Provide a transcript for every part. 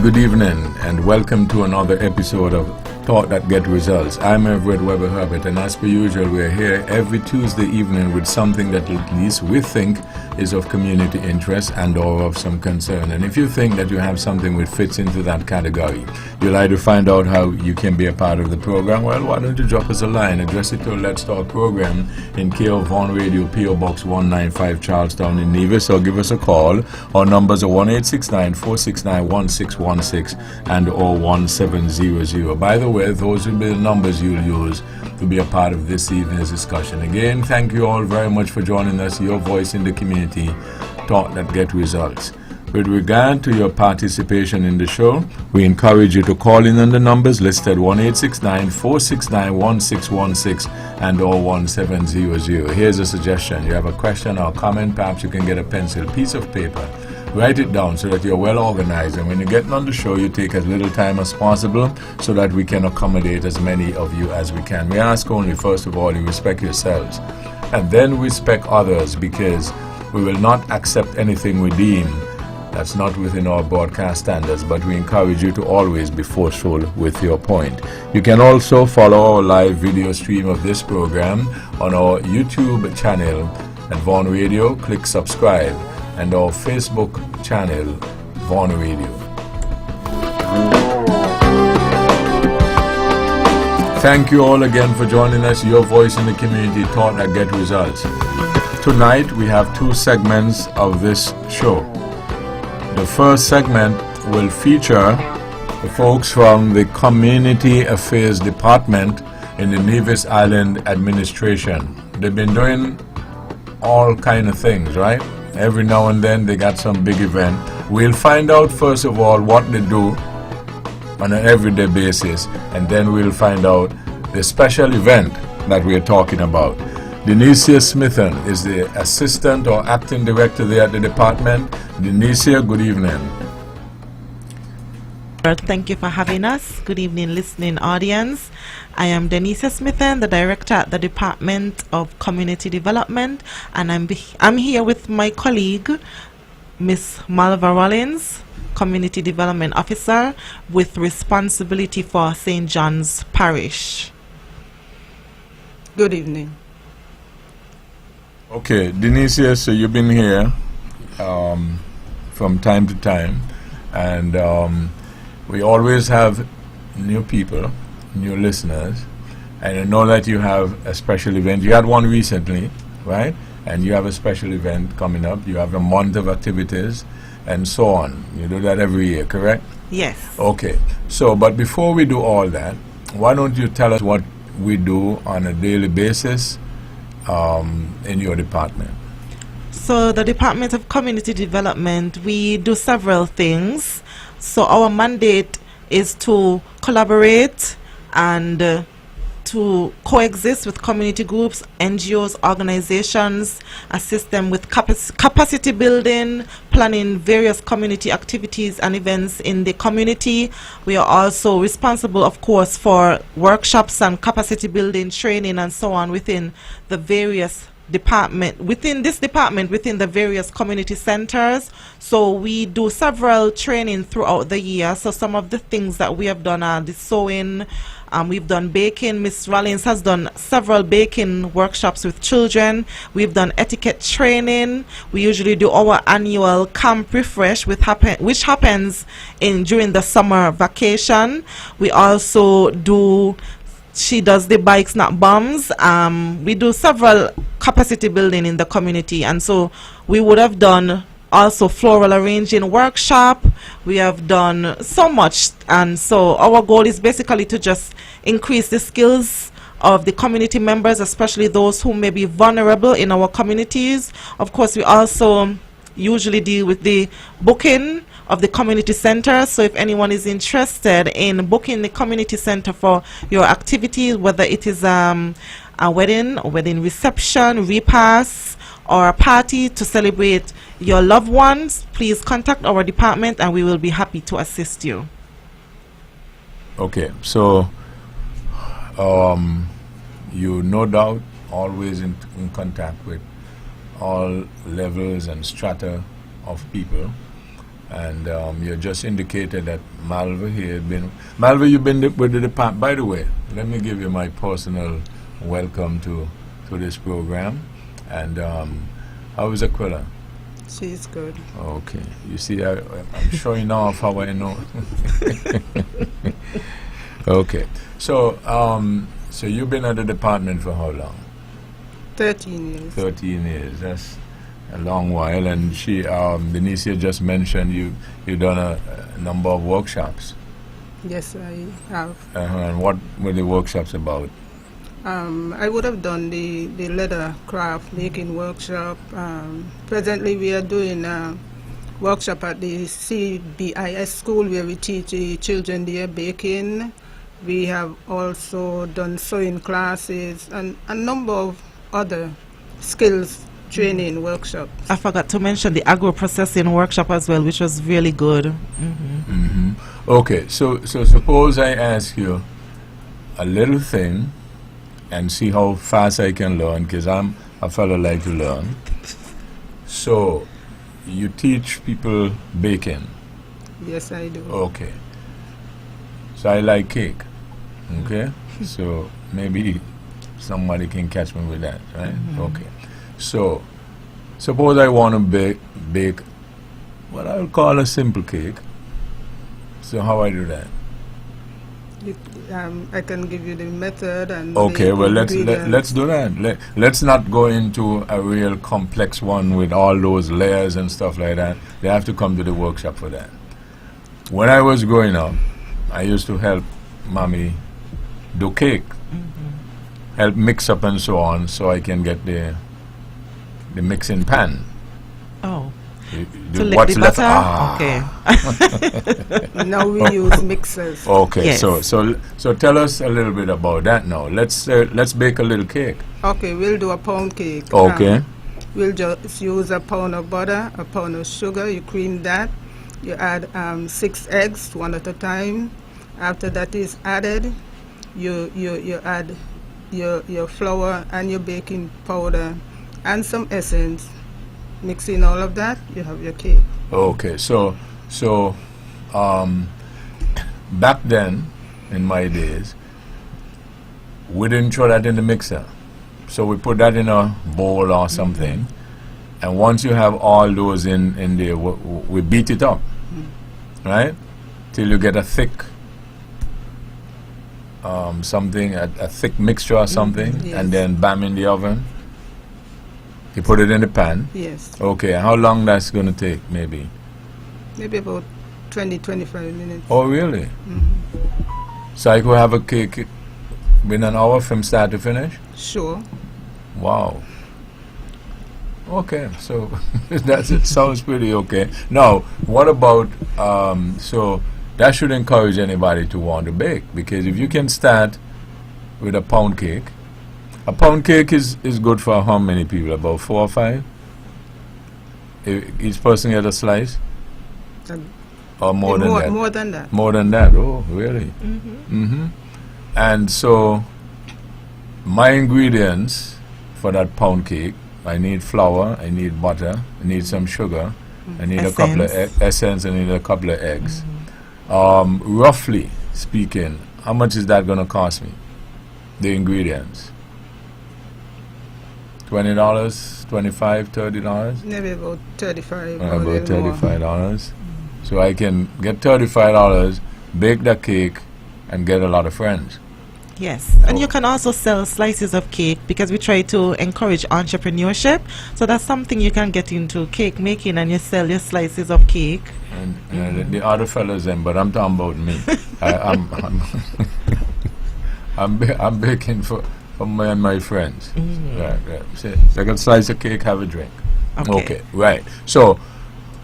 good evening, and welcome to another episode of Thought That Get Results. I'm Webbo Herbert, and as per usual, we're here every Tuesday evening with something that at least we think is of community interest and or of some concern. And if you think that you have something which fits into that category, you'd like to find out how you can be a part of the program, well, why don't you drop us a line, address it to Let's Talk program in care of Vaughan Radio, PO Box 195, Charlestown in Nevis, or give us a call. Our numbers are 1-869-469-1616 and or 1700. By the way, those will be the numbers you'll use to be a part of this evening's discussion. Again, thank you all very much for joining us. Your voice in the community, Thought That Get Results. With regard to your participation in the show, we encourage you to call in on the numbers listed 1-869-469-1616 and or 1700. Here's a suggestion. You have a question or comment, perhaps you can get a pencil, piece of paper. Write it down so that you're well organized, and when you get on the show, you take as little time as possible so that we can accommodate as many of you as we can. We ask only, first of all, you respect yourselves, and then respect others, because we will not accept anything we deem that's not within our broadcast standards, but we encourage you to always be forceful with your point. You can also follow our live video stream of this program on our YouTube channel at Vaughan Radio. Click subscribe, and our Facebook channel, Vaughan Radio. Thank you all again for joining us. Your voice in the community, Thought That Get Results. Tonight we have two segments of this show. The first segment will feature the folks from the Community Affairs Department in the Nevis Island Administration. They've been doing all kind of things, right? Every now and then they got some big event. We'll find out first of all what they do on an everyday basis, and then we'll find out the special event that we're talking about. Denicia Smithen is the assistant or acting director there at the department. Denicia, good evening. Thank you for having us. Good evening, listening audience. I am Denicia Smithen, the director at the Department of Community Development, and I'm here with my colleague, Miss Malva Rollins, Community Development Officer with responsibility for St. John's Parish. Good evening. Okay, Denicia, so you've been here from time to time, and we always have new people, new listeners, and I know that you have a special event. You had one recently, right? And you have a special event coming up. You have a month of activities and so on. You do that every year, correct? Yes. Okay. So, but before we do all that, why don't you tell us what we do on a daily basis in your department? So the Department of Community Development, we do several things. So our mandate is to collaborate and to coexist with community groups, NGOs, organizations, assist them with capacity building, planning various community activities and events in the community. We are also responsible, of course, for workshops and capacity building, training and so on within the various within the various community centers. So we do several training throughout the year. So some of the things that we have done are the sewing, we've done baking. Miss Rollins has done several baking workshops with children. We've done etiquette training. We usually do our annual camp refresh which happens during the summer vacation. We also do She does the bikes, not bombs. We do several capacity building in the community, and so we would have done also floral arranging workshop. We have done so much, and so our goal is basically to just increase the skills of the community members, especially those who may be vulnerable in our communities. Of course, we also usually deal with the booking of the community center. So if anyone is interested in booking the community center for your activities, whether it is a wedding or wedding reception, repast, or a party to celebrate your loved ones, please contact our department and we will be happy to assist you. Okay, so you no doubt always in contact with all levels and strata of people. And you just indicated that Malva here had been. Malva, you've been with the department. By the way, let me give you my personal welcome to this program. And how is Aquila? She's good. Okay. You see, I'm showing off how I know. Okay. So, so you've been at the department for how long? 13 years. 13 years. That's a long while. And she, Benicia just mentioned you've done a number of workshops. Yes, I have. And what were the workshops about? I would have done the leather craft making workshop. Presently, we are doing a workshop at the CBIS school where we teach the children their baking. We have also done sewing classes and a number of other skills training workshops. I forgot to mention the agro-processing workshop as well, which was really good. Okay, so suppose I ask you a little thing and see how fast I can learn, because I'm a fellow like to learn. So, you teach people baking? Yes, I do. Okay. So I like cake. Okay? So maybe somebody can catch me with that, right? Okay. So, suppose I want to bake what I would call a simple cake. So how I do that? I can give you the method and Okay, the well let's ingredients. do that. Let's not go into a real complex one with all those layers and stuff like that. They have to come to the workshop for that. When I was growing up, I used to help mommy do cake, help mix up and so on, so I can get the mixing pan. Oh. You- To lick what's the left? butter? Okay. Now we use mixers. Okay, Yes. so tell us a little bit about that now. Let's bake a little cake. Okay, we'll do a pound cake. Okay. We'll just use a pound of butter, a pound of sugar. You cream that. You add 6 eggs, one at a time. After that is added, you add your flour and your baking powder and some essence. Mixing all of that, you have your cake. Okay, so back then, in my days, we didn't throw that in the mixer. So we put that in a bowl or something, and once you have all those in there, we beat it up, right? Till you get a thick something, a thick mixture or something, Yes. and then bam in the oven. You put it in the pan. Yes, Okay, how long that's going to take, maybe? maybe about 20-25 minutes. Oh, really? So I could have a cake within an hour from start to finish? Sure. Wow. Okay, so it sounds pretty okay. Now, what about, so that should encourage anybody to want to bake, because if you can start with a pound cake is good for how many people? About 4 or 5? Each person get a slice? And Or more than that? More than that. More than that, oh, really? And so, my ingredients for that pound cake, I need flour, I need butter, I need some sugar, I need a couple of essence, I need a couple of eggs. Roughly speaking, how much is that going to cost me? The ingredients? $20, $25, $30? Maybe about 35 or a About little more. $35. So I can get $35, bake the cake, and get a lot of friends. Yes, and you can also sell slices of cake, because we try to encourage entrepreneurship. So that's something you can get into, cake making, and you sell your slices of cake. And the other fellas then, but I'm talking about me. I'm baking for me and my friends. Right. So I can slice a cake, have a drink. Okay, right. So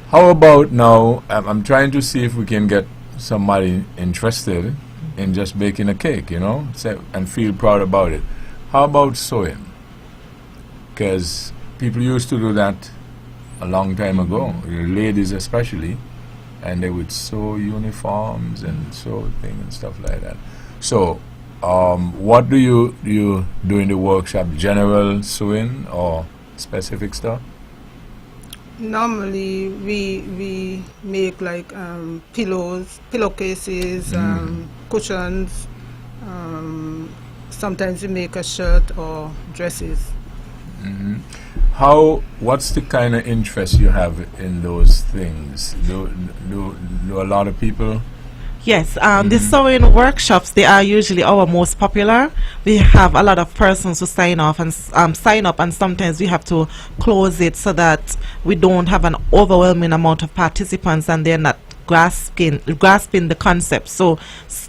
how about now, I'm trying to see if we can get somebody interested in just baking a cake, you know, and feel proud about it. How about sewing? Because people used to do that a long time ago, ladies especially, and they would sew uniforms and sew things and stuff like that. So, what do you do in the workshop? General sewing or specific stuff? Normally, we make like pillows, pillowcases, cushions. Sometimes we make a shirt or dresses. What's the kind of interest you have in those things? Do a lot of people? Yes, the sewing workshops, they are usually our most popular. We have a lot of persons who sign up, and sometimes we have to close it so that we don't have an overwhelming amount of participants and they're not grasping the concept. So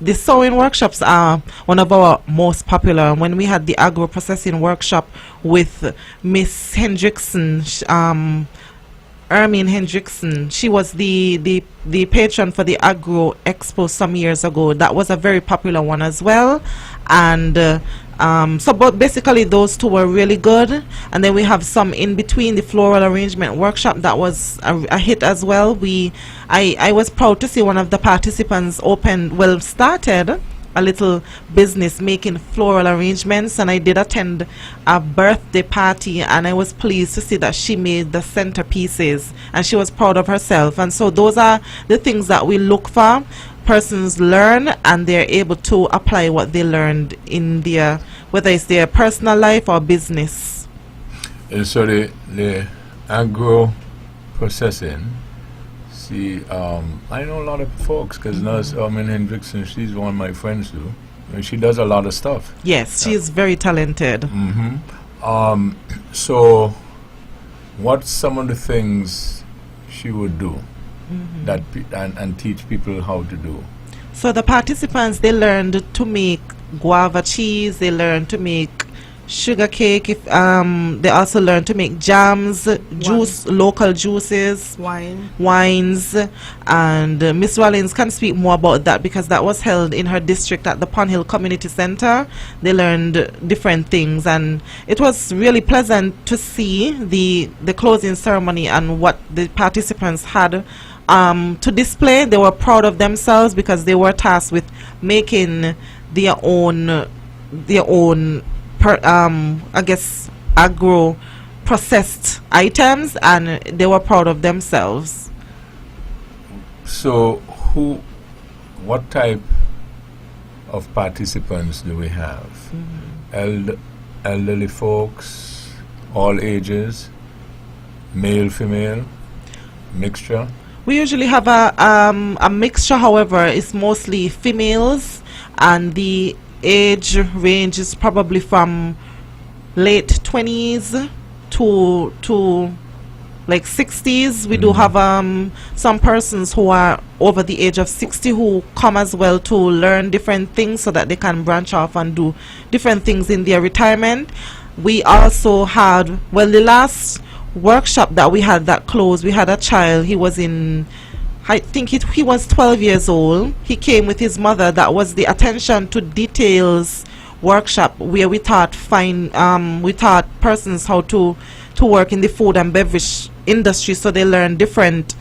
the sewing workshops are one of our most popular. When we had the agro processing workshop with Miss Hendrickson, Ermine Hendrickson, she was the patron for the Agro Expo some years ago. That was a very popular one as well. And but basically those two were really good. And then we have some in between. The floral arrangement workshop, that was a hit as well. I was proud to see one of the participants started a little business making floral arrangements, and I did attend a birthday party, and I was pleased to see that she made the centerpieces and she was proud of herself. And so those are the things that we look for. Persons learn and they're able to apply what they learned in their, whether it's their personal life or business. And so the agro processing, I know a lot of folks because Nurse Ermine Hendrickson, she's one of my friends too. And she does a lot of stuff. Yes, she is very talented. So, what's some of the things she would do that and teach people how to do? So the participants, they learned to make guava cheese. They learned to make sugar cake. They also learn to make jams, juice, local juices, wines, and Miss Rollins can speak more about that because that was held in her district at the Pond Hill Community Center. They learned different things, and it was really pleasant to see the closing ceremony and what the participants had to display. They were proud of themselves because they were tasked with making their own I guess agro processed items, and they were proud of themselves. So what type of participants do we have? Elderly folks, all ages, male, female, mixture? We usually have a mixture, however, it's mostly females, and the age range is probably from late 20s to like 60s. We do have some persons who are over the age of 60 who come as well to learn different things so that they can branch off and do different things in their retirement. We also had, the last workshop that we had that closed, we had a child. He was I think he was 12 years old. He came with his mother. That was the attention to details workshop where we taught persons how to work in the food and beverage industry, so they learned different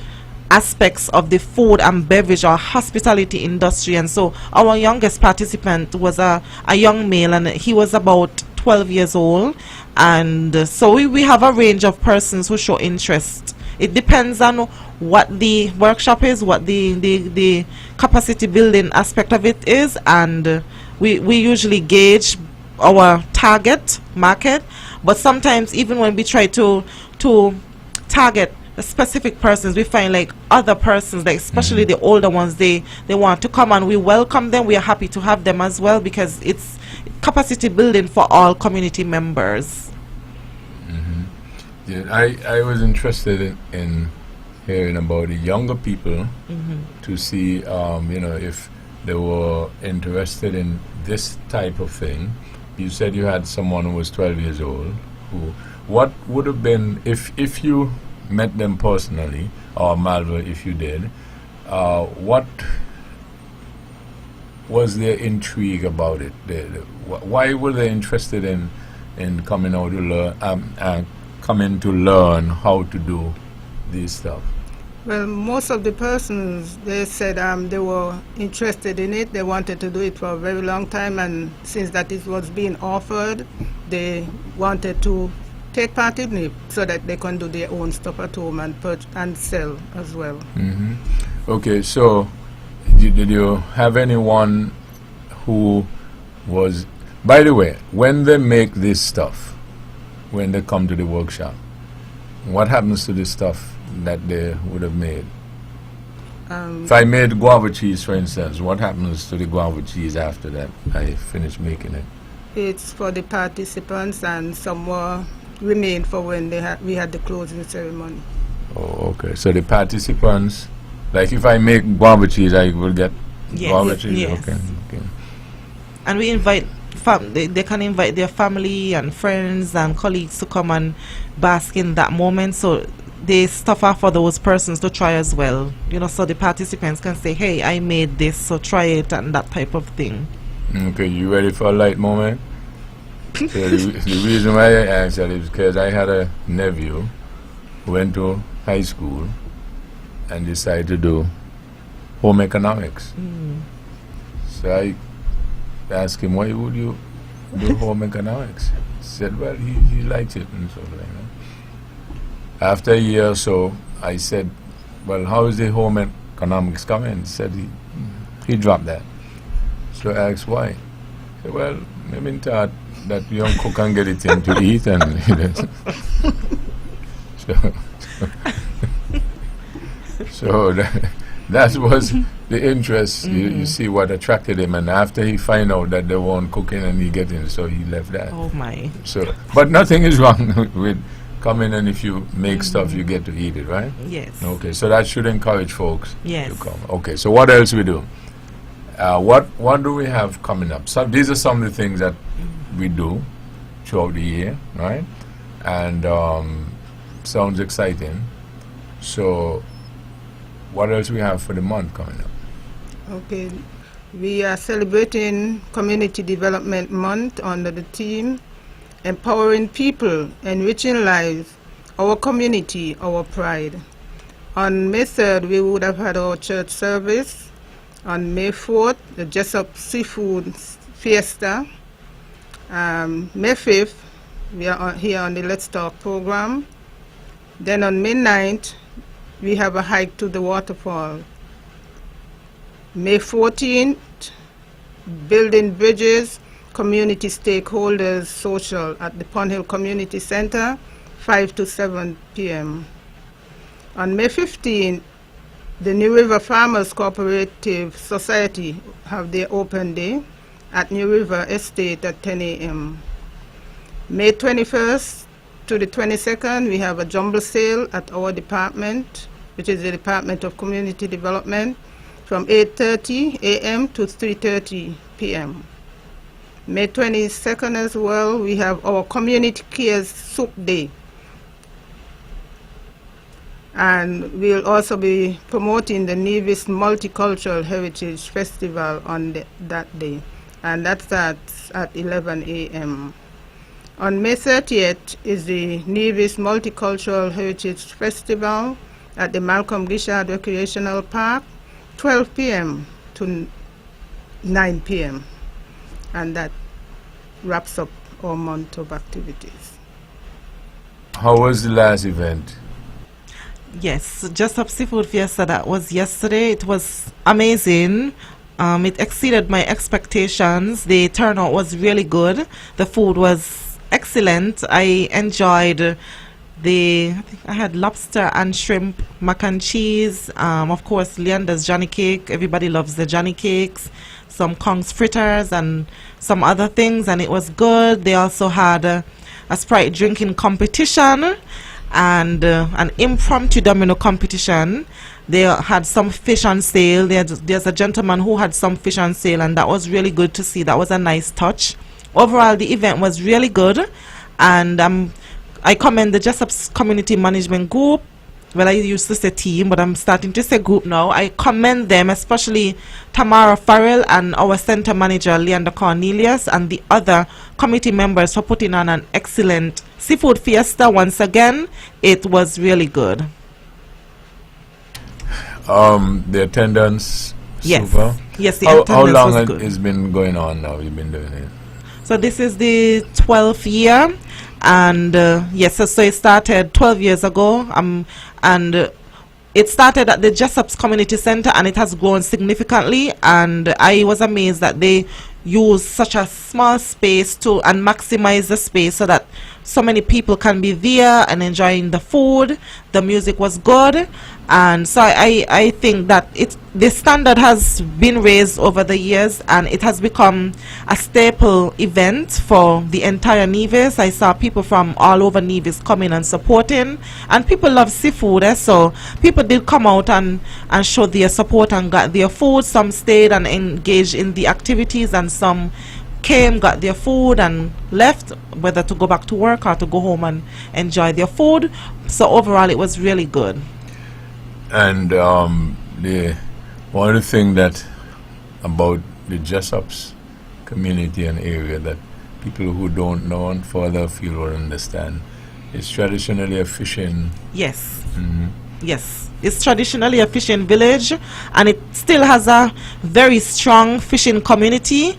aspects of the food and beverage or hospitality industry. And so our youngest participant was a young male, and he was about 12 years old. And so we have a range of persons who show interest. It depends on what the workshop is, what the capacity building aspect of it is, and we usually gauge our target market. But sometimes even when we try to target specific persons, we find like other persons, like especially the older ones, they want to come, and we welcome them. We are happy to have them as well because it's capacity building for all community members. Yeah, I was interested in hearing about the younger people to see if they were interested in this type of thing. You said you had someone who was 12 years old. What would have been, if you met them personally, or Malva if you did, what was their intrigue about it? Why were they interested in coming out to learn, coming to learn how to do this stuff? Well, most of the persons, they said they were interested in it. They wanted to do it for a very long time, and since that it was being offered, they wanted to take part in it so that they can do their own stuff at home and sell as well. Hmm. Okay, so did you have anyone who was, by the way, when they make this stuff, when they come to the workshop, what happens to the stuff that they would have made? If I made guava cheese, for instance, what happens to the guava cheese after that I finish making it? It's for the participants, and some more remain for when we had the closing ceremony. Oh, okay. So the participants, like if I make guava cheese, I will get guava cheese? Yes. Okay. And we invite, they can invite their family and friends and colleagues to come and bask in that moment. So they stuff out for those persons to try as well. You know, so the participants can say, hey, I made this, so try it, and that type of thing. Okay, you ready for a light moment? So the reason why I asked that is because I had a nephew who went to high school and decided to do home economics. So I asked him, why would you do home economics? He said, well, he liked it and so like that. After a year or so, I said, well, how is the home economics coming? He said he dropped that. So I asked why. He said, well, I've been taught that young cook can get it in to eat, and so that was the interest. You see what attracted him, and after he find out that they weren't cooking and he get in, so he left that. Oh my. So, but nothing is wrong with coming, and if you make stuff, you get to eat it, right? Yes. Okay, so that should encourage folks Yes. to come. Okay, so what else we do? What do we have coming up? So these are some of the things that we do throughout the year, right? And sounds exciting. So what else we have for the month coming up? Okay, we are celebrating Community Development Month under the theme Empowering People, Enriching Lives, Our Community, Our Pride. On May 3rd, we would have had our church service. On May 4th, the Jessup Seafood Fiesta. May 5th, we are here on the Let's Talk program. Then on May 9th, we have a hike to the waterfall. May 14th, Building Bridges, Community Stakeholders Social at the Pond Hill Community Center, 5 to 7 p.m. On May 15th, the New River Farmers Cooperative Society have their open day at New River Estate at 10 a.m. May 21st to the 22nd, we have a jumble sale at our department, which is the Department of Community Development, from 8:30 a.m. to 3:30 p.m. May 22nd as well, we have our Community Cares Soup Day. And we'll also be promoting the Nevis Multicultural Heritage Festival on that day. And that starts at 11 a.m. On May 30th is the Nevis Multicultural Heritage Festival at the Malcolm Gishard Recreational Park, 12 p.m. to 9 p.m. And that wraps up our month of activities. How was the last event? Yes, Jessup Seafood Fiesta, that was yesterday. It was amazing. It exceeded my expectations. The turnout was really good. The food was excellent. I enjoyed I had lobster and shrimp, mac and cheese, of course, Leander's Johnny cake. Everybody loves the Johnny cakes. Some Kong's fritters and some other things, and it was good. They also had a Sprite drinking competition and an impromptu domino competition. They had some fish on sale. There's a gentleman who had some fish on sale, and that was really good to see. That was a nice touch. Overall, the event was really good, and I commend the Jessup's Community Management Group. Well, I used to say team, but I'm starting to say group now. I commend them, especially Tamara Farrell and our center manager, Leander Cornelius, and the other committee members for putting on an excellent seafood fiesta once again. It was really good. The attendance, Yes. super? Yes, the How attendance long was good. has been going on now? You've been doing it? So this is the 12th year, And yes, so it started 12 years ago, and it started at the Jessups Community Center, and it has grown significantly, and I was amazed that they use such a small space to and maximize the space so that so many people can be there and enjoying the food. The music was good, and so I think that the standard has been raised over the years, and it has become a staple event for the entire Nevis. I saw people from all over Nevis coming and supporting, and people love seafood, so people did come out and show their support and got their food. Some stayed and engaged in the activities, and some came, got their food and left, whether to go back to work or to go home and enjoy their food. So overall it was really good. And the one of the things that about the Jessups community and area that people who don't know and further afield will understand is traditionally a fishing. Yes. Yes, it's traditionally a fishing village, and it still has a very strong fishing community.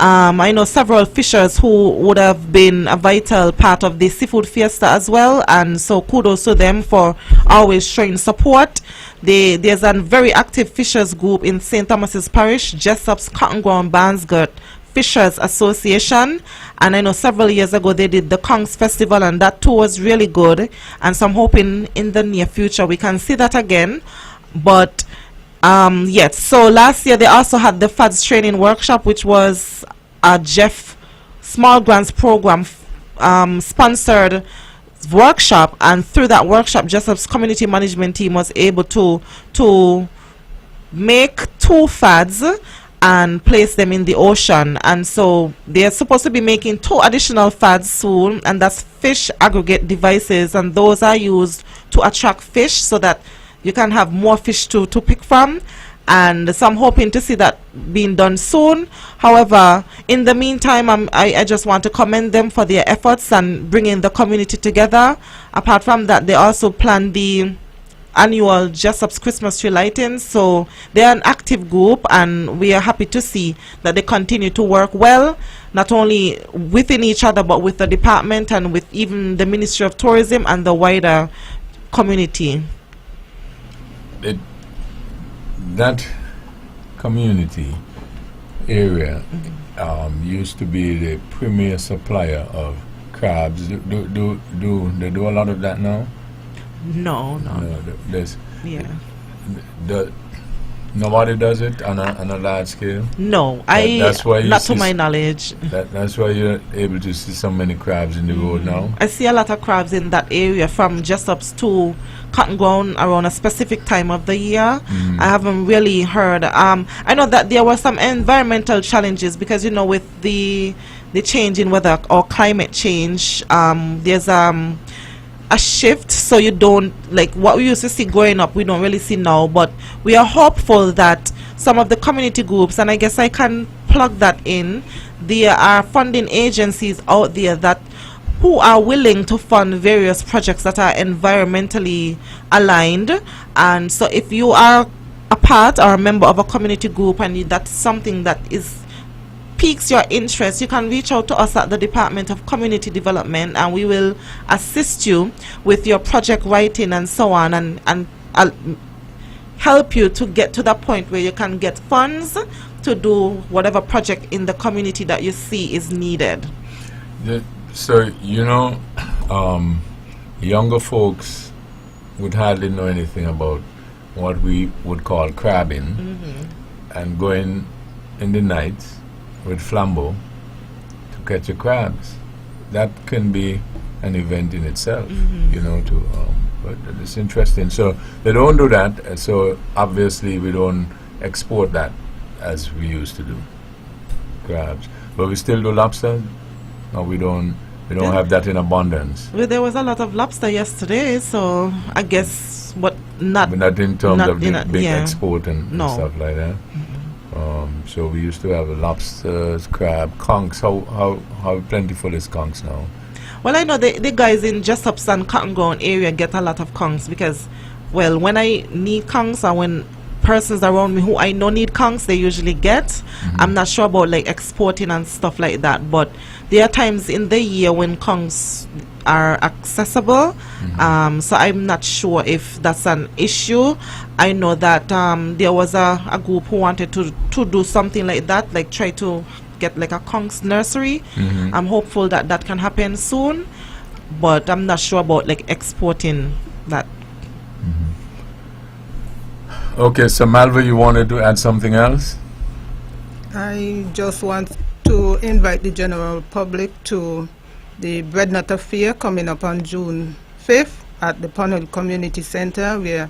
I know several fishers who would have been a vital part of the seafood fiesta as well, and so kudos to them for always showing support. There's a very active fishers group in St. Thomas's Parish, Jessup's Cotton Ground Barnsgurt Fishers Association, and I know several years ago they did the Kongs Festival, and that too was really good, and so I'm hoping in the near future we can see that again. But yes, so last year they also had the FADS training workshop, which was a Jeff Small Grants program sponsored workshop, and through that workshop Jessup's community management team was able to make 2 FADs and place them in the ocean, and so they're supposed to be making 2 additional FADs soon, and that's fish aggregate devices, and those are used to attract fish so that you can have more fish to pick from. And so I'm hoping to see that being done soon. However, in the meantime, I just want to commend them for their efforts and bringing the community together. Apart from that, they also plan the annual Jessup's Christmas tree lightings, so they're an active group, and we are happy to see that they continue to work well, not only within each other but with the department and with even the Ministry of Tourism and the wider community. That community area used to be the premier supplier of crabs. Do they do a lot of that now? No. There's Yeah. Nobody does it on a large scale. No, That's why not to my knowledge. That's why you're able to see so many crabs in the road now. I see a lot of crabs in that area from Jessup's to Cotton Ground around a specific time of the year. I haven't really heard. I know that there were some environmental challenges because, you know, with the change in weather or climate change, there's a shift, so you don't, like what we used to see growing up, we don't really see now, but we are hopeful that some of the community groups, and I guess I can plug that in, there are funding agencies out there that who are willing to fund various projects that are environmentally aligned. And so if you are a part or a member of a community group and that's something that piques your interest, you can reach out to us at the Department of Community Development, and we will assist you with your project writing and so on, and help you to get to the point where you can get funds to do whatever project in the community that you see is needed. So, you know, younger folks would hardly know anything about what we would call crabbing, and going in the night with flambeau to catch your crabs. That can be an event in itself, you know, but it's interesting. So they don't do that, so obviously we don't export that as we used to do, crabs. But we still do lobster. No, we don't have that in abundance. Well, there was a lot of lobster yesterday, so I guess, but not in terms of the big export and stuff like that. So we used to have lobsters, crab, conchs. How plentiful is conchs now? Well, I know the guys in Jessup's and Cotton Ground area get a lot of conchs because, well, when I need conchs or when persons around me who I know need conchs, they usually get. I'm not sure about like exporting and stuff like that, but there are times in the year when conchs are accessible. So I'm not sure if that's an issue. I know that there was a group who wanted to do something like that, like try to get like a conchs nursery. I'm hopeful that that can happen soon, but I'm not sure about like exporting that. Okay, so Malva, you wanted to add something else? I just want to invite the general public to the Bread Nut Affair coming up on June 5th at the Pond Community Center, where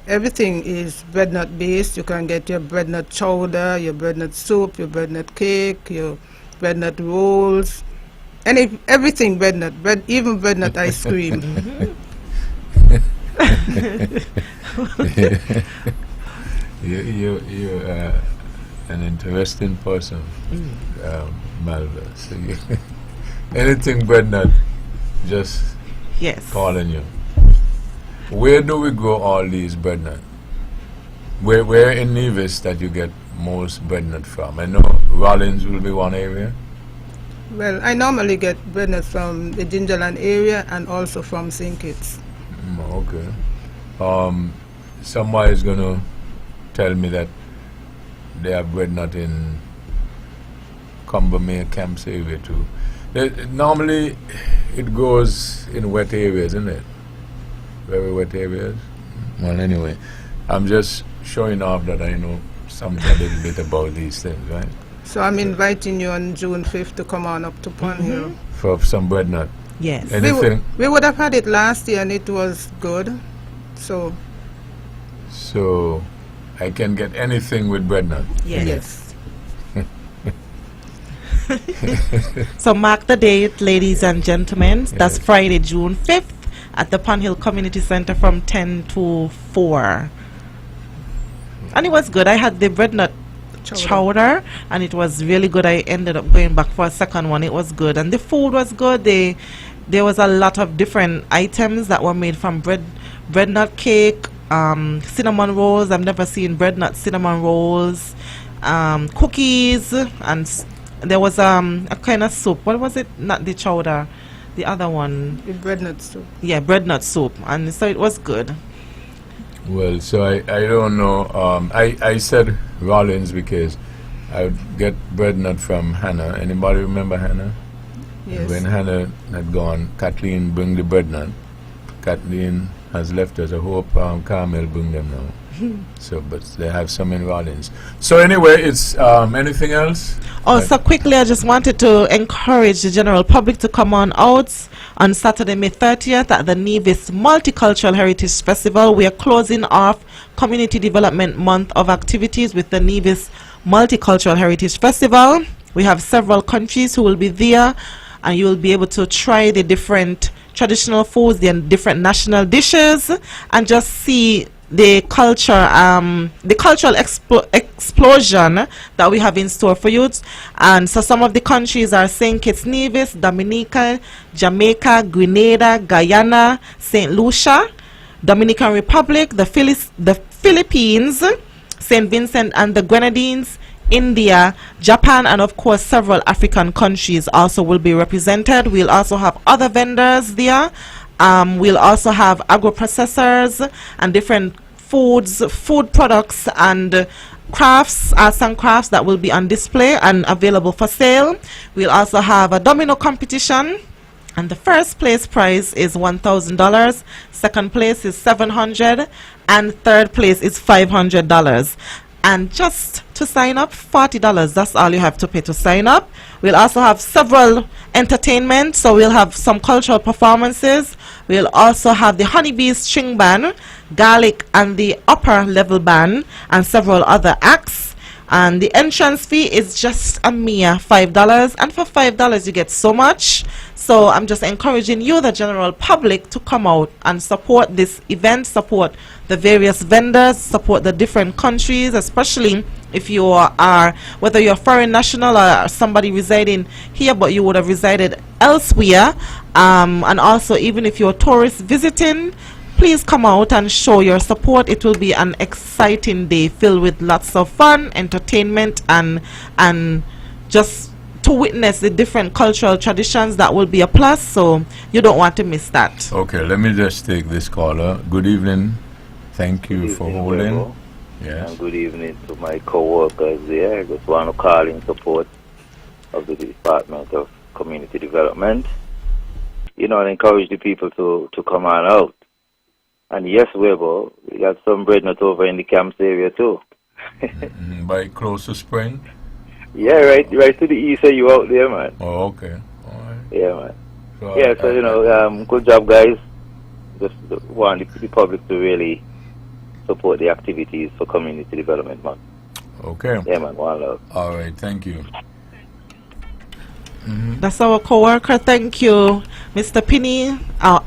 everything is bread nut based. You can get your bread nut chowder, your bread nut soup, your bread nut cake, your bread nut rolls, everything bread nut, even bread nut ice cream. You're an interesting person, Malva. So anything bread nut, just Yes. calling you. Where do we grow all these bread nut? Where in Nevis that you get most bread nut from? I know Rollins will be one area. Well, I normally get bread nut from the Gingerland area and also from St. Kitts. Okay. Somebody is going to tell me that they have bread nut in Combermere Camps area too. Normally it goes in wet areas, isn't it? Very wet areas. Well, anyway, I'm just showing off that I know something a little bit about these things, right? So I'm inviting you on June 5th to come on up to Pond Hill. For some bread nut. Yes. Anything? We would have had it last year and it was good. So I can get anything with bread nut. Yes. So mark the date, ladies and gentlemen. That's Friday, June 5th at the Pond Hill Community Center from 10 to 4. And it was good. I had the bread nut chowder and it was really good. I ended up going back for a second one. It was good. And the food was good. There was a lot of different items that were made from bread nut cake, cinnamon rolls. I've never seen bread nut cinnamon rolls, cookies, and there was a kind of soup. What was it? Not the chowder, the other one. the bread nut soup. Yeah, bread nut soup. And so it was good. Well, so I don't know. I said Rollins because I would get bread nut from Hannah. Anybody remember Hannah? Yes. When Hannah had gone, Kathleen bring the bread nut. Kathleen has left us. I hope Carmel bring them now. So, but they have some in Rollins. So anyway, it's anything else? So quickly, I just wanted to encourage the general public to come on out on Saturday, May 30th at the Nevis Multicultural Heritage Festival. We are closing off Community Development Month of activities with the Nevis Multicultural Heritage Festival. We have several countries who will be there, and you will be able to try the different traditional foods, the different national dishes, and just see the culture, the cultural explosion that we have in store for you. And so some of the countries are St. Kitts, Nevis, Dominica, Jamaica, Grenada, Guyana, St. Lucia, Dominican Republic, the Philippines, St. Vincent and the Grenadines, India, Japan, and of course several African countries also will be represented. We'll also have other vendors there. We'll also have agro-processors and different food products and crafts, arts and crafts that will be on display and available for sale. We'll also have a domino competition, and the first place prize is $1,000, second place is $700, and third place is $500. And just to sign up, $40. That's all you have to pay to sign up. We'll also have several entertainment. So we'll have some cultural performances. We'll also have the Honeybees String Band, Garlic and the Upper Level Band, and several other acts. And the entrance fee is just a mere $5. And for $5, you get so much. So I'm just encouraging you, the general public, to come out and support this event, support the various vendors, support the different countries, especially if you are, whether you're a foreign national or somebody residing here, but you would have resided elsewhere. And also, even if you're a tourist visiting, please come out and show your support. It will be an exciting day filled with lots of fun, entertainment, and just to witness the different cultural traditions. That will be a plus, so you don't want to miss that. Okay, let me just take this caller. Good evening. Thank you Good for evening, holding. Webbo. Yes. And good evening to my co-workers there. I just want to call in support of the Department of Community Development. You know, and encourage the people to come on out. And yes, Webbo, we got some bread nut over in the camps area too. By close to spring? Yeah, right to the east of you out there, man. Oh, okay. All right. Yeah, man. So Yeah, so you know, good job, guys. Just want the public to really support the activities for community development, man. Okay. Yeah, man. One love. All right. Thank you. That's our co-worker. Thank you, Mr. Pinney,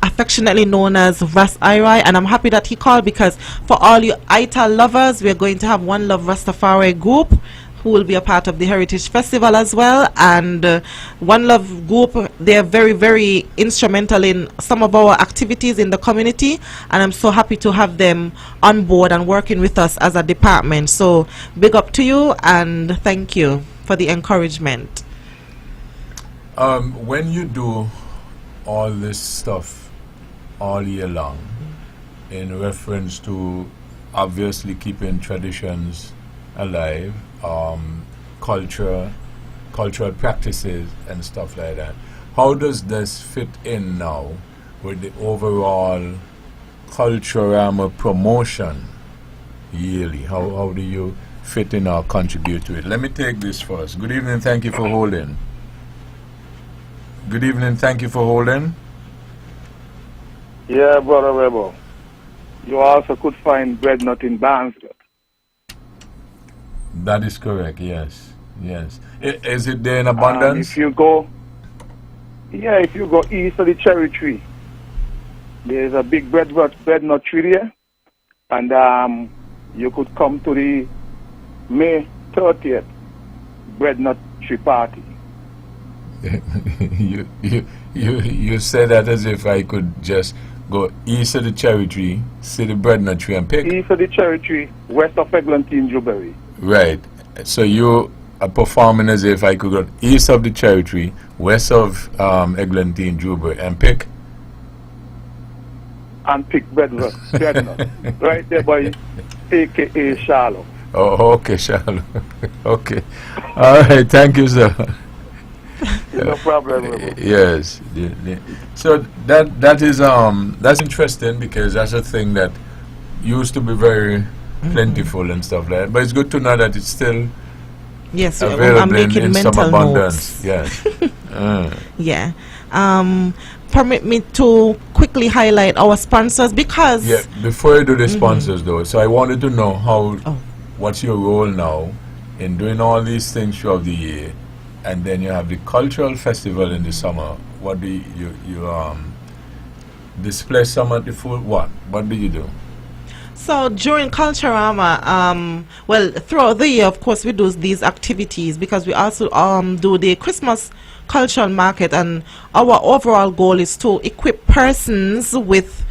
affectionately known as Ras Irai, and I'm happy that he called, because for all you ITA lovers, we're going to have One Love Rastafari group who will be a part of the Heritage Festival as well. And One Love group, they're very, very instrumental in some of our activities in the community, and I'm so happy to have them on board and working with us as a department. So big up to you, and thank you for the encouragement. When you do all this stuff all year long, in reference to obviously keeping traditions alive, cultural practices and stuff like that, how does this fit in now with the overall Culturama promotion yearly? How do you fit in or contribute to it? Let me take this first. Good evening, thank you for holding. Good evening, thank you for holding. Yeah, Brother Webbo. You also could find bread nut in Barnsley. That is correct, yes. Yes. Is it there in abundance? If you go east of the cherry tree, there's a big bread nut tree there. And you could come to the May 30th bread nut tree party. you say that as if I could just go east of the cherry tree, see the bread nut tree and pick. East of the cherry tree, west of Eglantine Jubilee. Right. So you are performing as if I could go east of the cherry tree, west of Eglantine Jubilee and pick. And pick bread nut. Right there by AKA Charlotte. Oh, okay, Charlotte. Okay. All right. Thank you, sir. No problem. Webbo. Yes. So that is that's interesting, because that's a thing that used to be very plentiful and stuff like that. But it's good to know that it's still available I'm making in some mental abundance. notes. Yes. Yeah. Permit me to quickly highlight our sponsors, because Yeah. Before you do the sponsors, though, so I wanted to know what's your role now in doing all these things throughout the year, and then you have the cultural festival in the summer. What do you display some at the full? What do you do? So during Culturama, well, throughout the year, of course, we do these activities, because we also do the Christmas cultural market, and our overall goal is to equip persons with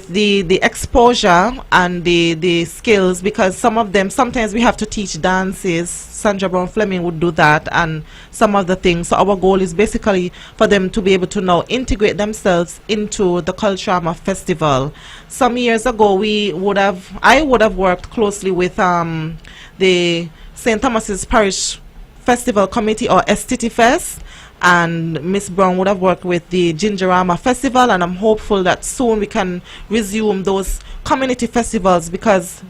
the exposure and the skills, because sometimes we have to teach dances. Sandra Brown Fleming would do that, and some other things. So our goal is basically for them to be able to now integrate themselves into the Culturama Festival. Some years ago, I would have worked closely with the St. Thomas's Parish Festival Committee, or STT Fest, and Miss Brown would have worked with the Gingerama Festival, and I'm hopeful that soon we can resume those community festivals, because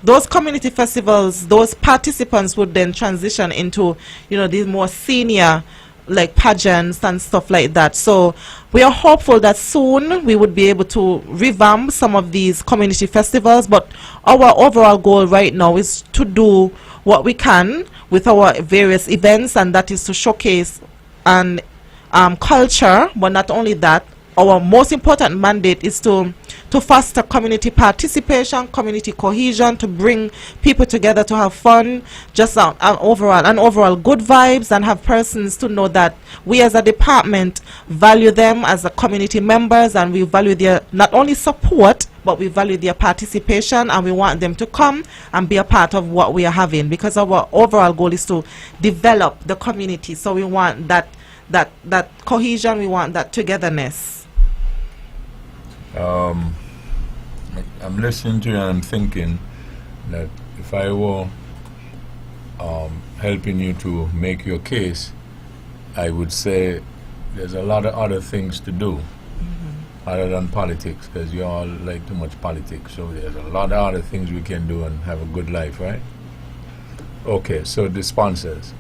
those community festivals, those participants would then transition into, these more senior, like pageants and stuff like that. So we are hopeful that soon we would be able to revamp some of these community festivals, but our overall goal right now is to do what we can with our various events, and that is to showcase culture. But not only that, our most important mandate is to to foster community participation, community cohesion, to bring people together to have fun, just an overall good vibes, and have persons to know that we as a department value them as a community members, and we value their not only support, but we value their participation, and we want them to come and be a part of what we are having, because our overall goal is to develop the community. So we want that cohesion, we want that togetherness. I'm listening to you and I'm thinking that if I were helping you to make your case, I would say there's a lot of other things to do other than politics, because you all like too much politics. So there's a lot of other things we can do and have a good life, right? Okay, so the sponsors.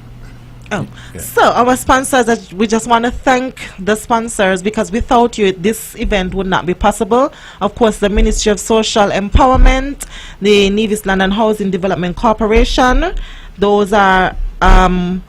Oh, Yeah. so our sponsors, we just want to thank the sponsors, because without you, this event would not be possible. Of course, the Ministry of Social Empowerment, the Nevis Land and Housing Development Corporation, those are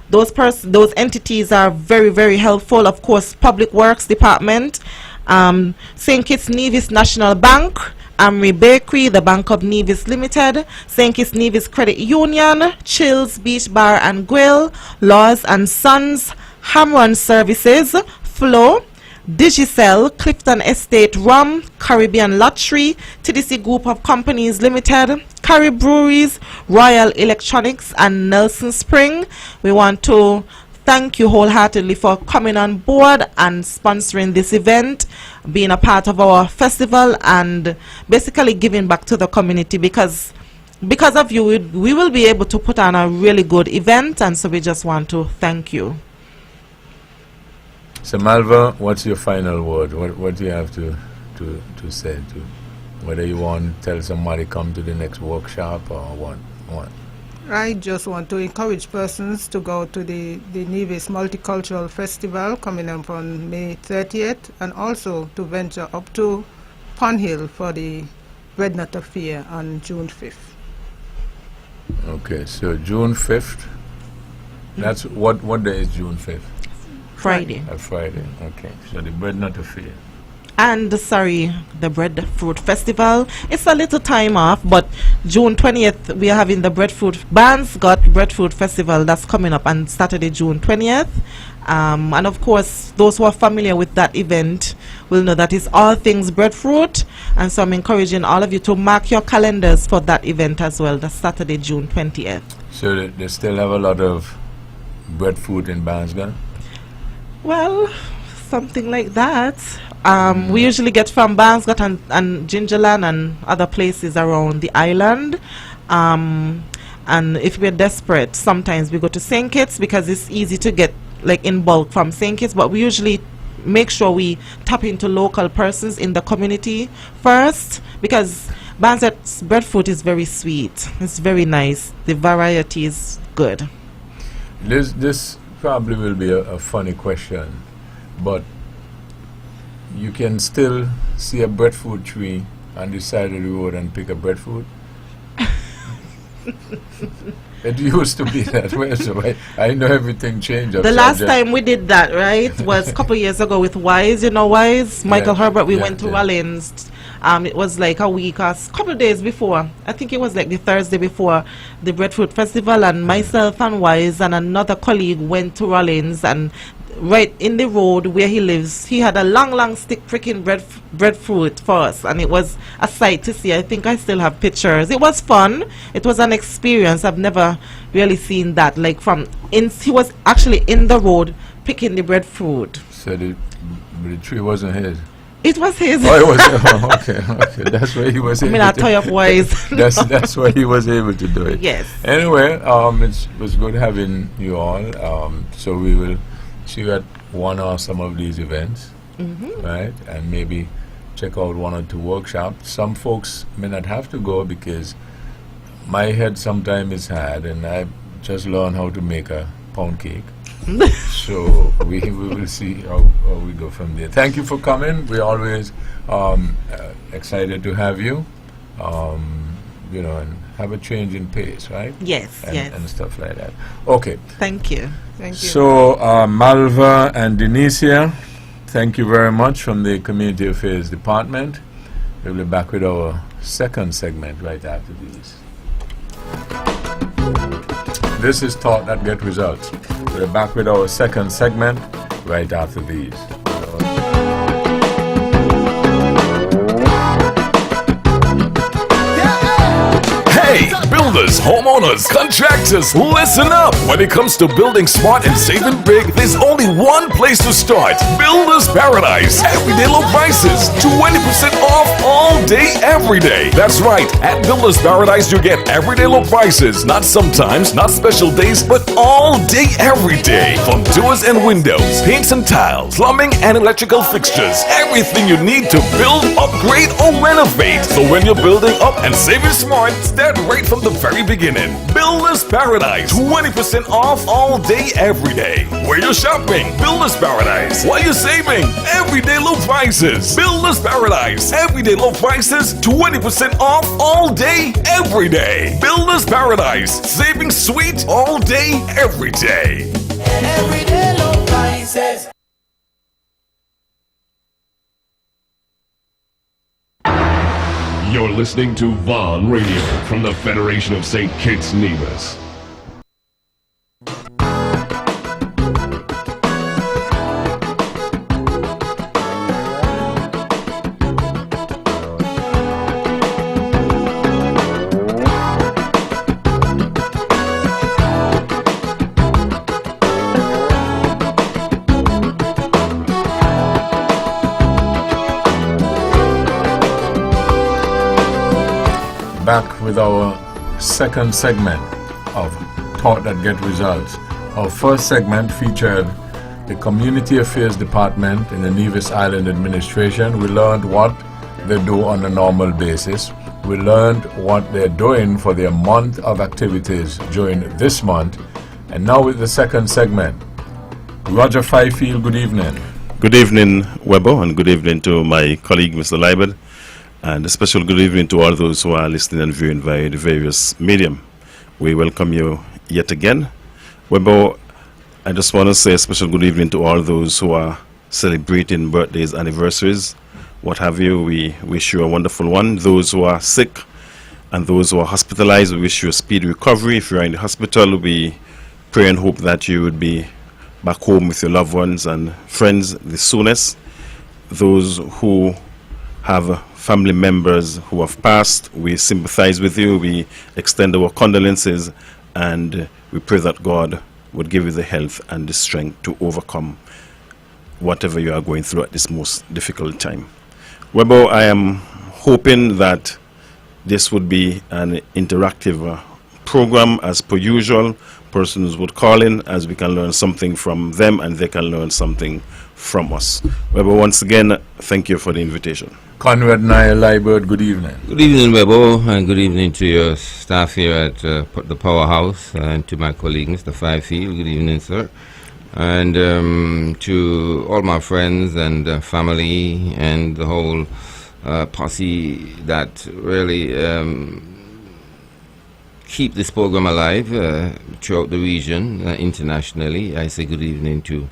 those entities are very, very helpful. Of course, Public Works Department, St. Kitts Nevis National Bank, Amri Bakery, the Bank of Nevis Limited, St. Kitts Nevis Credit Union, Chills Beach Bar and Grill, Laws and Sons, Hamron Services, Flow, Digicel, Clifton Estate Rum, Caribbean Lottery, TDC Group of Companies Limited, Carib Breweries, Royal Electronics, and Nelson Spring. We want to thank you wholeheartedly for coming on board and sponsoring this event, being a part of our festival, and basically giving back to the community, because of you we will be able to put on a really good event, and so we just want to thank you. So Malva, what's your final word? What do you have to say to whether you want to tell somebody come to the next workshop or what? I just want to encourage persons to go to the Nevis Multicultural Festival coming up on May 30th, and also to venture up to Pond Hill for the Red Nut Affair on June 5th. Okay, so June 5th. That's what day is June 5th? Friday. A Friday. Okay, so the Bread Nut Affair. And the Breadfruit Festival. It's a little time off, but June 20th we are having the Breadfruit Bands Got Breadfruit Festival. That's coming up on Saturday, June 20th. And of course, those who are familiar with that event will know that it's all things breadfruit. And so I'm encouraging all of you to mark your calendars for that event as well. That's Saturday, June 20th. So they still have a lot of breadfruit in Barnsgate? Well, something like that. We usually get from Barnsgate and Gingerland and other places around the island. And if we're desperate, sometimes we go to St. Kitts, because it's easy to get like in bulk from St. Kitts, but we usually make sure we tap into local persons in the community first, because Barnsgate's breadfruit is very sweet. It's very nice. The variety is good. This probably will be a funny question, but you can still see a breadfruit tree on the side of the road and pick a breadfruit. It used to be that way, so I know everything changed. The last time we did that, right, was a couple years ago with Wise. You know Wise? Michael Herbert, we went to Rollins. It was like a week or a couple of days before. I think it was like the Thursday before the Breadfruit Festival, and myself and Wise and another colleague went to Rollins, and right in the road where he lives, he had a long stick pricking breadfruit for us, and it was a sight to see. I think I still have pictures. It was fun. It was an experience. I've never really seen that. Like he was actually in the road picking the breadfruit. So the tree wasn't his. It was his. Oh, it was. Okay. That's why he was able. I mean, a toy of Wise. That's why he was able to do it. Yes. Anyway, it was good having you all. So we will see you at one or some of these events, right? And maybe check out one or two workshops. Some folks may not have to go, because my head sometimes is hard, and I just learned how to make a pound cake. So we will see how we go from there. Thank you for coming. We're always excited to have you, and have a change in pace, right? Yes, and stuff like that. Okay. Thank you. Thank you. So Malva and Denicia, thank you very much from the Community Affairs Department. We'll be back with our second segment right after these. This is Thought That Get Results. We'll be back with our second segment right after these. Hey, builders, homeowners, contractors, listen up! When it comes to building smart and saving big, there's only one place to start. Builders Paradise. Everyday low prices. 20% off all day, every day. That's right. At Builders Paradise, you get everyday low prices. Not sometimes, not special days, but all day, every day. From doors and windows, paints and tiles, plumbing and electrical fixtures. Everything you need to build, upgrade, or renovate. So when you're building up and saving smart, start right from the very beginning. Builders Paradise. 20% off all day, every day. Where you're shopping, Builders Paradise. While you're saving, everyday low prices. Builders Paradise. Everyday low prices. 20% off all day, every day. Builders Paradise. Saving sweet all day, every day. Everyday low prices. You're listening to Vaughn Radio from the Federation of St. Kitts Nevis. Back with our second segment of Thought That Get Results. Our first segment featured the Community Affairs Department in the Nevis Island Administration. We learned what they do on a normal basis. We learned what they're doing for their month of activities during this month. And now with the second segment. Roger Fifield, good evening. Good evening, Webbo, and good evening to my colleague, Mr. Liebert. And a special good evening to all those who are listening and viewing via the various medium. We welcome you yet again. Webbo, I just want to say a special good evening to all those who are celebrating birthdays, anniversaries, what have you. We wish you a wonderful one. Those who are sick and those who are hospitalized, we wish you a speedy recovery. If you are in the hospital, we pray and hope that you would be back home with your loved ones and friends the soonest. Those who have family members who have passed, we sympathize with you, we extend our condolences, and we pray that God would give you the health and the strength to overcome whatever you are going through at this most difficult time. Webbo, I am hoping that this would be an interactive program as per usual. Persons would call in as we can learn something from them and they can learn something from us. Webbo, once again, thank you for the invitation. Conrad Niall Liebert, good evening. Good evening, Webbo, and good evening to your staff here at the Powerhouse, and to my colleague, Mr. Fifield. Good evening, sir. And to all my friends and family and the whole posse that really keep this program alive throughout the region, internationally. I say good evening to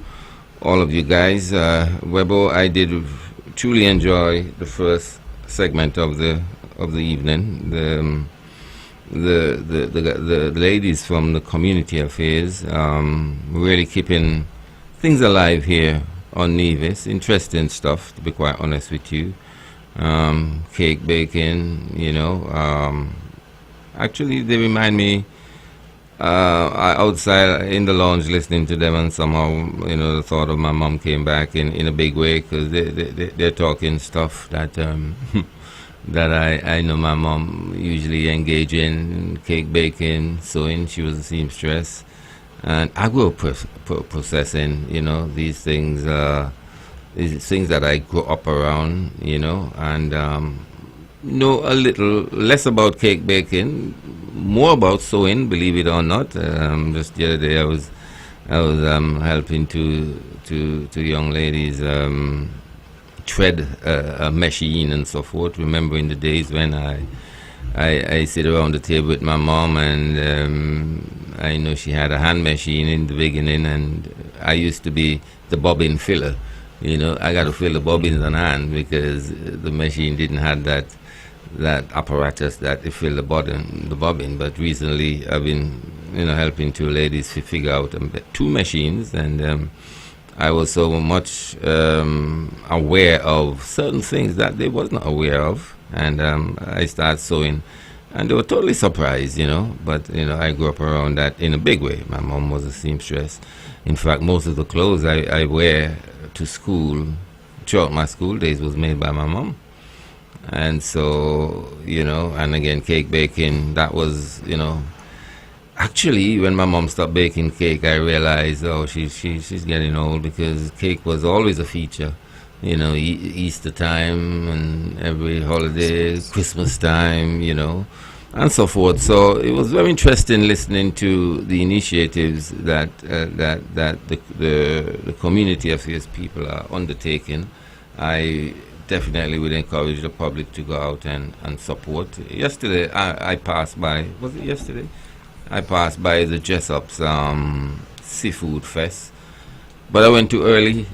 all of you guys. Webbo, I did truly enjoy the first segment of the evening. The ladies from the Community Affairs really keeping things alive here on Nevis. Interesting stuff, to be quite honest with you. Cake baking, you know. Actually, they remind me. Outside in the lounge listening to them, and somehow, you know, the thought of my mom came back in a big way, because they're talking stuff that that I know my mom usually engage in: cake baking, sewing. She was a seamstress, and I grew up processing, you know, these things that I grew up around, you know, and know a little less about cake baking, more about sewing, believe it or not. Just the other day I was helping two young ladies thread a machine and so forth, remembering the days when I sit around the table with my mom, and I know she had a hand machine in the beginning, and I used to be the bobbin filler. You know, I got to fill the bobbins on hand because the machine didn't have that apparatus that it fill the bobbin. But recently, I've been, helping two ladies to figure out two machines, and I was so much aware of certain things that they was not aware of, and I started sewing, and they were totally surprised, But I grew up around that in a big way. My mom was a seamstress. In fact, most of the clothes I wear to school throughout my school days was made by my mom. And so, and again, cake baking, that was, actually, when my mom stopped baking cake, I realized, she's getting old, because cake was always a feature, Easter time and every holiday, Christmas time, and so forth. So it was very interesting listening to the initiatives that the community affairs people are undertaking. I definitely would encourage the public to go out and support. Yesterday, I passed by, was it yesterday? I passed by the Jessup's Seafood Fest, but I went too early.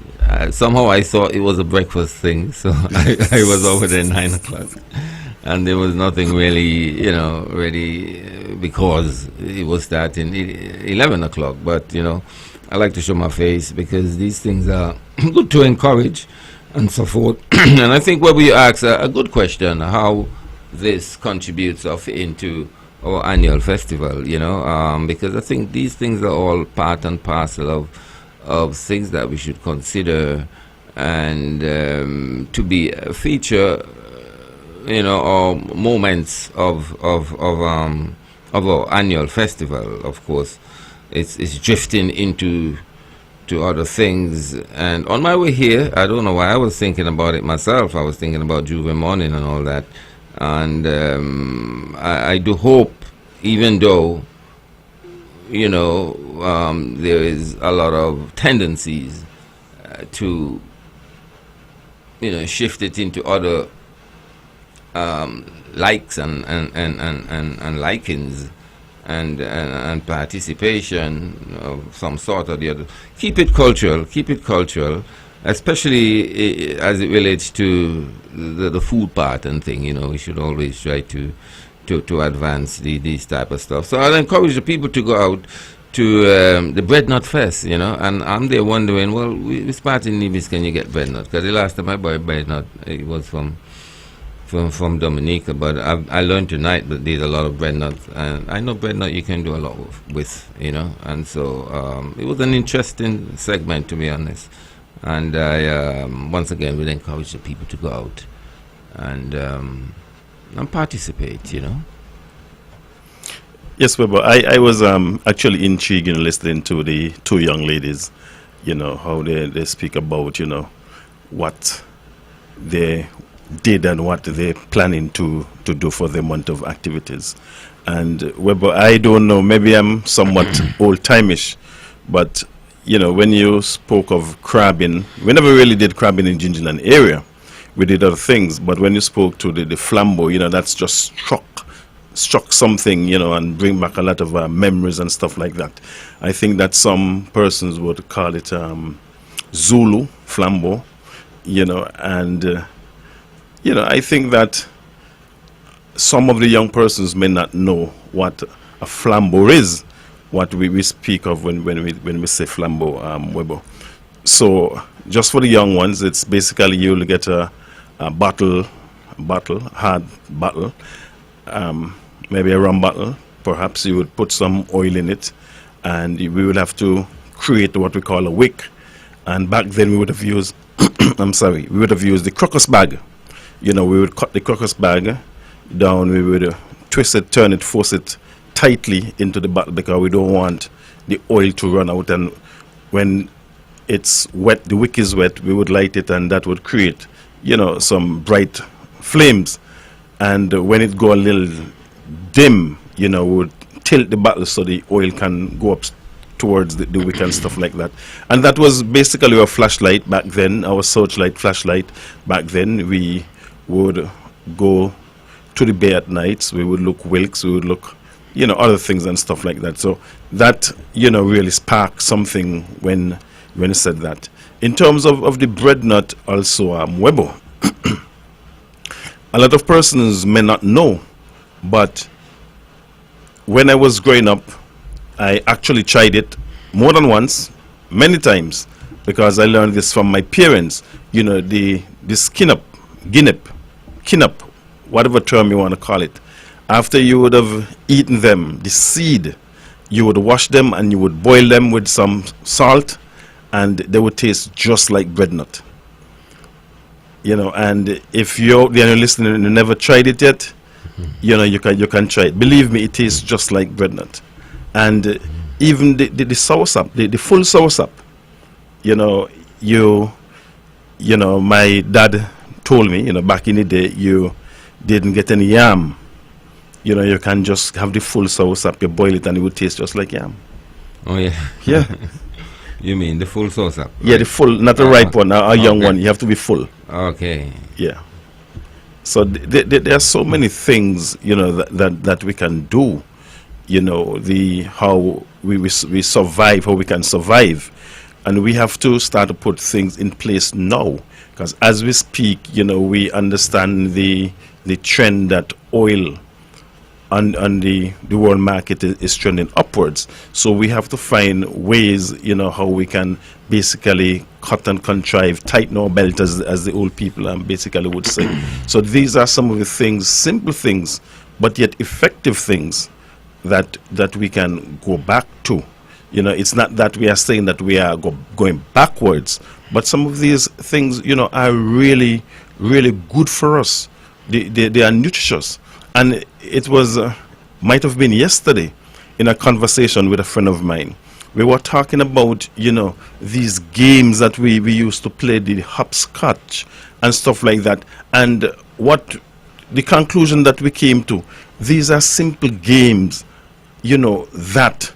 Somehow I thought it was a breakfast thing, so I was over there 9 o'clock. And there was nothing really, ready, because it was starting 11 o'clock. But, I like to show my face because these things are good to encourage and so forth. And I think when we ask a good question, how this contributes into our annual festival, because I think these things are all part and parcel of things that we should consider and to be a feature, or moments of our annual festival. Of course, it's drifting into other things. And on my way here, I don't know why I was thinking about it myself. I was thinking about Juve Morning and all that. And I do hope, even though, there is a lot of tendencies to, shift it into other likes and likings and participation of some sort or the other. Keep it cultural, especially as it relates to the food part and thing. We should always try to advance these type of stuff. So I'll encourage the people to go out to the Bread Nut Fest, and I'm there wondering, well, we start in Nevis, can you get bread nut? Because the last time I bought bread nut, it was from Dominica, but I learned tonight that there's a lot of bread nuts, and I know bread nut you can do a lot with, and so it was an interesting segment, to be honest. And I once again would encourage the people to go out and participate, Yes, Webbo. I was actually intrigued in listening to the two young ladies, how they speak about, what they did and what they're planning to do for the month of activities. And Webbo, I don't know, maybe I'm somewhat old-timeish, but, when you spoke of crabbing, we never really did crabbing in Gingerland area. We did other things, but when you spoke to the flambeau, that's just struck something, and bring back a lot of memories and stuff like that. I think that some persons would call it Zulu flambeau, and I think that some of the young persons may not know what a flambeau is, what we speak of when we say flambeau, Webbo. So just for the young ones, it's basically you'll get a hard bottle, maybe a rum bottle. Perhaps you would put some oil in it, and we would have to create what we call a wick. And back then we would have used, we would have used the crocus bag. We would cut the crocus bag down, we would twist it, turn it, force it tightly into the bottle because we don't want the oil to run out. And when it's wet, the wick is wet, we would light it, and that would create, some bright flames. And when it go a little dim, we would tilt the bottle so the oil can go up towards the wick and stuff like that. And that was basically our flashlight back then, our searchlight flashlight back then. We would go to the bay at nights, we would look wilks, we would look, other things and stuff like that. So that, really sparked something when you said that. in terms of the bread nut, also, Webbo, a lot of persons may not know, but when I was growing up, I actually tried it more than once, many times, because I learned this from my parents. You know, the kinup, whatever term you want to call it. After you would have eaten them, the seed, you would wash them and you would boil them with some salt, and they would taste just like bread nut. You know, and if you're listening and you never tried it yet, you know, you can try it. Believe me, it tastes just like bread nut. And even the soursop, the full soursop, you know, my dad told me, you know, back in the day, you didn't get any yam. You know, you can just have the full soursop, you boil it, and it would taste just like yam. Oh, yeah. Yeah. You mean the full soursop? Yeah, the full, not a ripe one, a young one. You have to be full. Okay. Yeah. So there are so many things, you know, that we can do. You know, how we survive, how we can survive. And we have to start to put things in place now. Because as we speak, you know, we understand the trend that oil on the world market is trending upwards. So we have to find ways, you know, how we can basically cut and contrive, tighten our belt, as the old people basically would say. So these are some of the things, simple things, but yet effective things that we can go back to. You know, it's not that we are saying that we are going backwards, but some of these things, you know, are really, really good for us. They are nutritious. And it was, might have been yesterday, in a conversation with a friend of mine. We were talking about, you know, these games that we used to play, the hopscotch and stuff like that. And what the conclusion that we came to, these are simple games, you know, that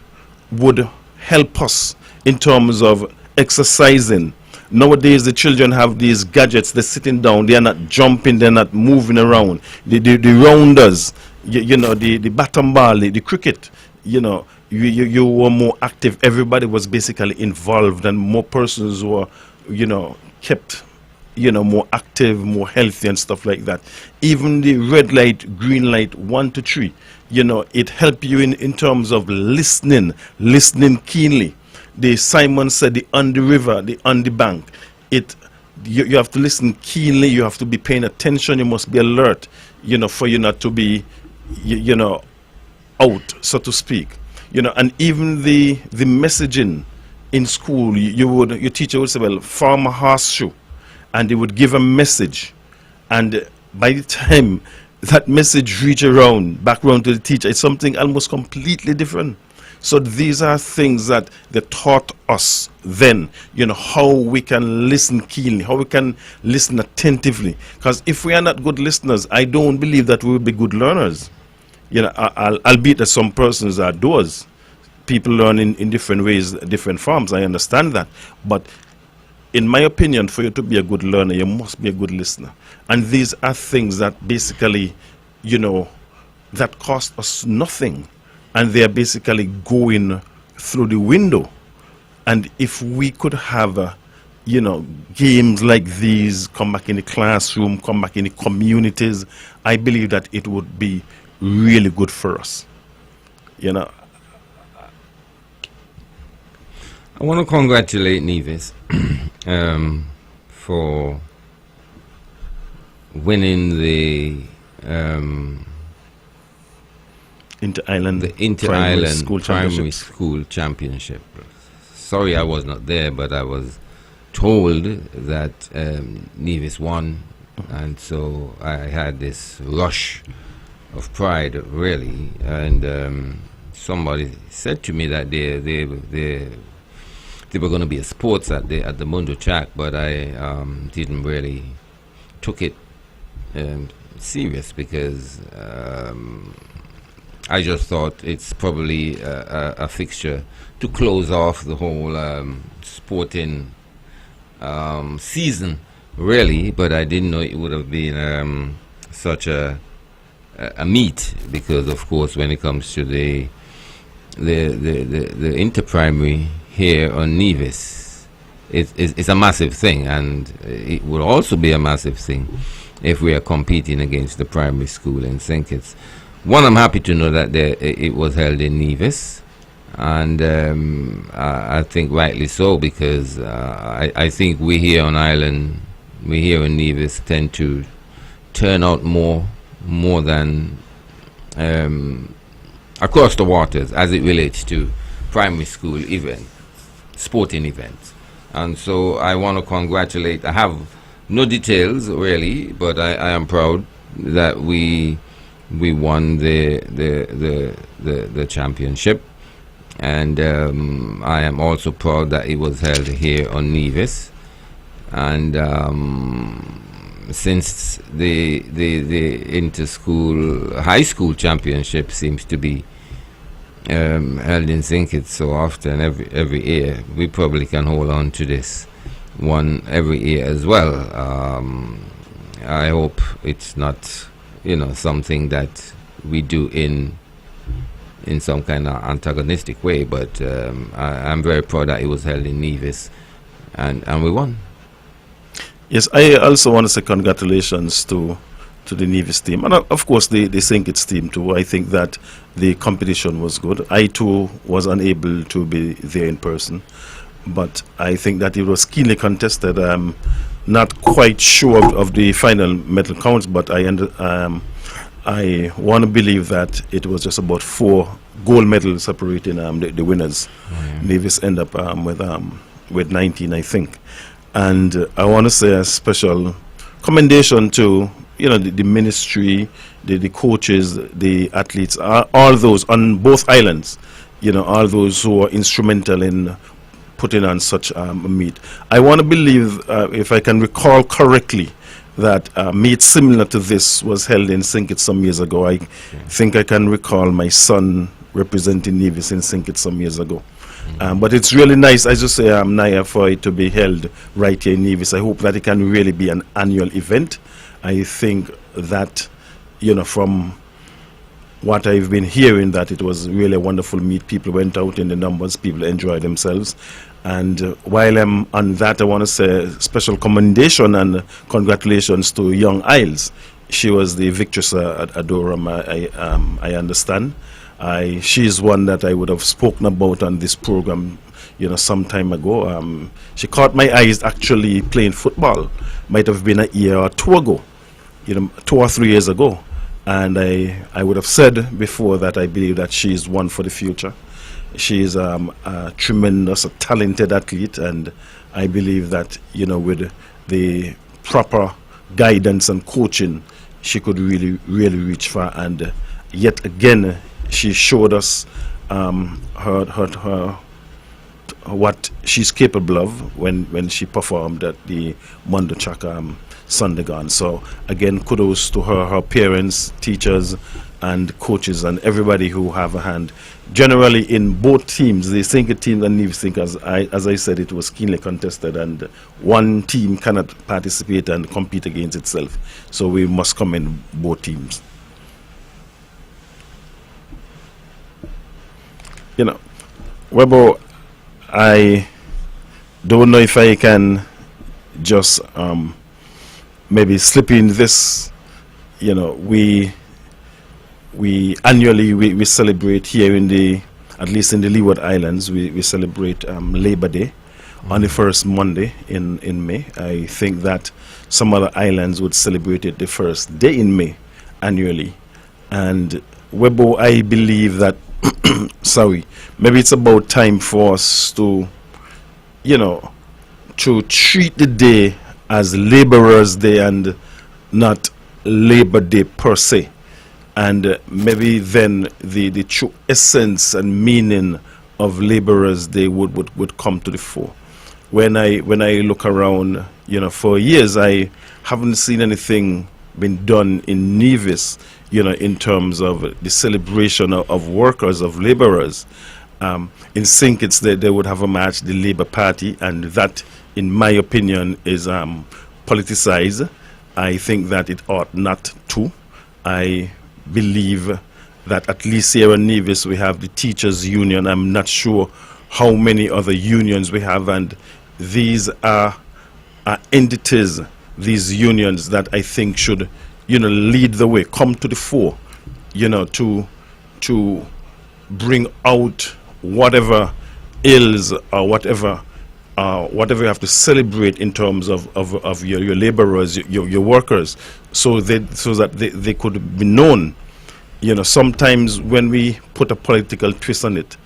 would help us in terms of exercising. Nowadays, the children have these gadgets. They're sitting down. They are not jumping. They're not moving around. The rounders, you know, the baton ball, the cricket, you know, you were more active. Everybody was basically involved, and more persons were, you know, kept, you know, more active, more healthy and stuff like that. Even the red light, green light, 1 to 3, you know, it helped you in terms of listening keenly. Simon said, the on the river, the on the bank. You have to listen keenly. You have to be paying attention. You must be alert, you know, for you not to be, you know, out, so to speak. You know, and even the messaging in school, your teacher would say, well, form a horseshoe, and they would give a message, and by the time that message reach back around to the teacher, it's something almost completely different. So these are things that they taught us then, you know, how we can listen keenly, how we can listen attentively. Because if we are not good listeners, I don't believe that we will be good learners. You know, albeit that some persons are doers. People learn in different ways, different forms. I understand that. But in my opinion, for you to be a good learner, you must be a good listener. And these are things that basically, you know, that cost us nothing. And they are basically going through the window. And if we could have, you know, games like these come back in the classroom, come back in the communities, I believe that it would be really good for us. You know. I want to congratulate Nevis for winning the Inter-Island Primary School Championship. Sorry I was not there, but I was told that Nevis won, and so I had this rush of pride, really. And somebody said to me that they were going to be a sports at the Mundo track, but I didn't really took it serious, because I just thought it's probably a fixture to close off the whole sporting season, really. But I didn't know it would have been such a meet, because of course when it comes to the interprimary here on Nevis, it's a massive thing, and it would also be a massive thing if we are competing against the primary school in St. Kitts. One, I'm happy to know that it was held in Nevis, and I think rightly so, because I think we here on Island, we here in Nevis, tend to turn out more than across the waters as it relates to primary school events, sporting events. And so I want to congratulate. I have no details really, but I am proud that we won the championship, and I am also proud that it was held here on Nevis. And since the inter-school high school championship seems to be held in St. Kitts so often every year, we probably can hold on to this one every year as well. I hope it's not, something that we do in some kind of antagonistic way, but I'm very proud that it was held in Nevis, and we won. Yes, I also want to say congratulations to the Nevis team, and of course the St. Kitts team too. I think that the competition was good. I too was unable to be there in person, but I think that it was keenly contested. I'm not quite sure of the final medal counts, but I want to believe that it was just about 4 gold medals separating the winners. Nevis end up with 19, I think. And I want to say a special commendation to the ministry, the coaches, the athletes, all those on both islands, all those who are instrumental in putting on such a meet. I want to believe, if I can recall correctly, that a meet similar to this was held in St. Kitts some years ago. I think I can recall my son representing Nevis in St. Kitts some years ago. But it's really nice, as you say, Naya, for it to be held right here in Nevis. I hope that it can really be an annual event. I think that, from what I've been hearing, that it was really a wonderful meet. People went out in the numbers, people enjoyed themselves. And while I'm on that, I want to say special commendation and congratulations to Young Isles. She was the victress at Durham, I understand. She's one that I would have spoken about on this program, some time ago. She caught my eyes actually playing football. Might have been a year or 2 ago, 2 or 3 years ago. And I would have said before that I believe that she is one for the future. She is a tremendous, talented athlete, and I believe that, with the proper guidance and coaching, she could really, really reach far. And yet again, she showed us her what she's capable of when she performed at the Mondo Track Sunday gone. So again, kudos to her parents, teachers, and coaches, and everybody who have a hand. Generally, in both teams, the St. Kitts team and Nevis, as I said, it was keenly contested, and one team cannot participate and compete against itself. So we must commend both teams. Webbo, I don't know if I can just maybe slip in this. We annually we celebrate here at least in the Leeward Islands, we celebrate Labor Day on the first Monday in May. I think that some other islands would celebrate it the first day in May annually. And Webbo, I believe that maybe it's about time for us to treat the day as Laborers' Day and not Labor Day per se. And maybe then the true essence and meaning of Laborers' Day would come to the fore. When I look around, for years I haven't seen anything been done in Nevis, in terms of the celebration of workers, of laborers. In St. Kitts, they would have a march, the Labour Party, and that, in my opinion, is politicized. I think that it ought not to. I believe that at least here in Nevis we have the teachers union. I'm not sure how many other unions we have, and these are entities, these unions that I think should, lead the way, come to the fore, to bring out whatever ills or whatever you have to celebrate in terms of your laborers, your workers, so that they could be known. Sometimes when we put a political twist on it,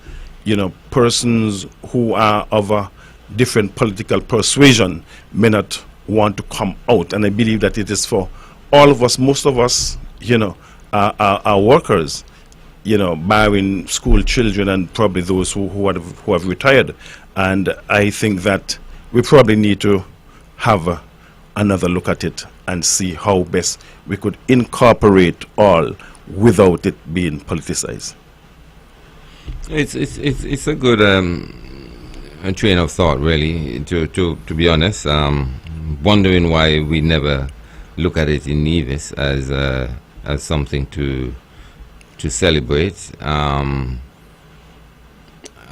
persons who are of a different political persuasion may not want to come out. And I believe that it is for all of us, most of us, are workers, barring school children and probably those who have retired. And I think that we probably need to have another look at it and see how best we could incorporate all without it being politicized. It's a good a train of thought, really. To be honest, wondering why we never look at it in Nevis as something to celebrate.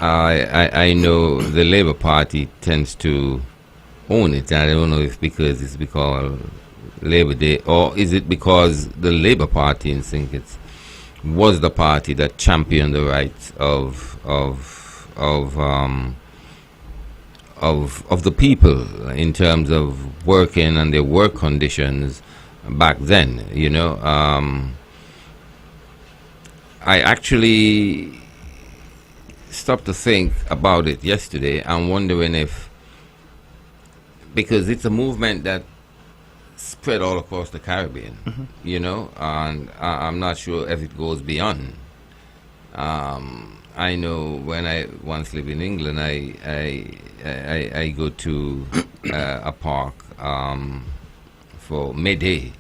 I know the Labour Party tends to own it. I don't know if because it's because Labour Day, or is it because the Labour Party in St. Kitts was the party that championed the rights of the people in terms of working and their work conditions back then. I actually stopped to think about it yesterday and wondering if, because it's a movement that spread all across the Caribbean, and I'm not sure if it goes beyond. I know when I once lived in England, I go to a park for May Day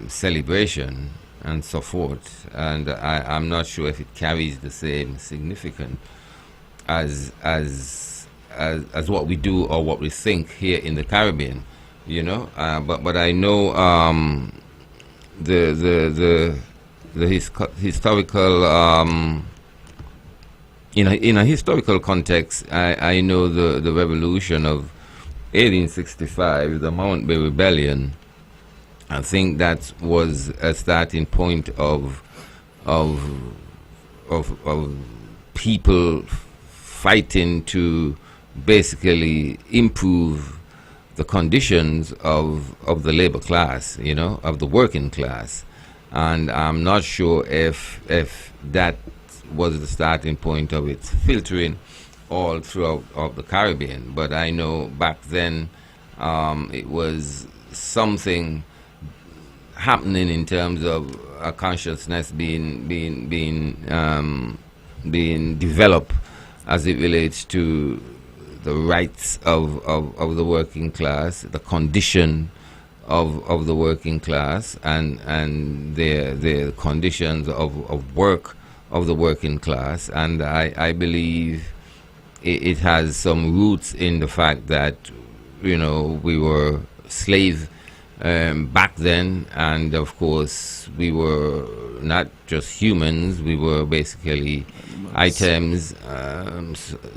celebration and so forth, and I'm not sure if it carries the same significance as what we do or what we think here in the Caribbean, but I know the historical in a historical context, I know the revolution of 1865, the Mount Bay Rebellion. I think that was a starting point of people fighting to basically improve the conditions of the labor class, of the working class. And I'm not sure if that was the starting point of it filtering all throughout of the Caribbean. But I know back then it was something happening in terms of a consciousness being developed as it relates to the rights of the working class, the condition of the working class, and the conditions of work of the working class. And I believe it has some roots in the fact that we were slaves back then, and of course we were not just humans, we were basically items,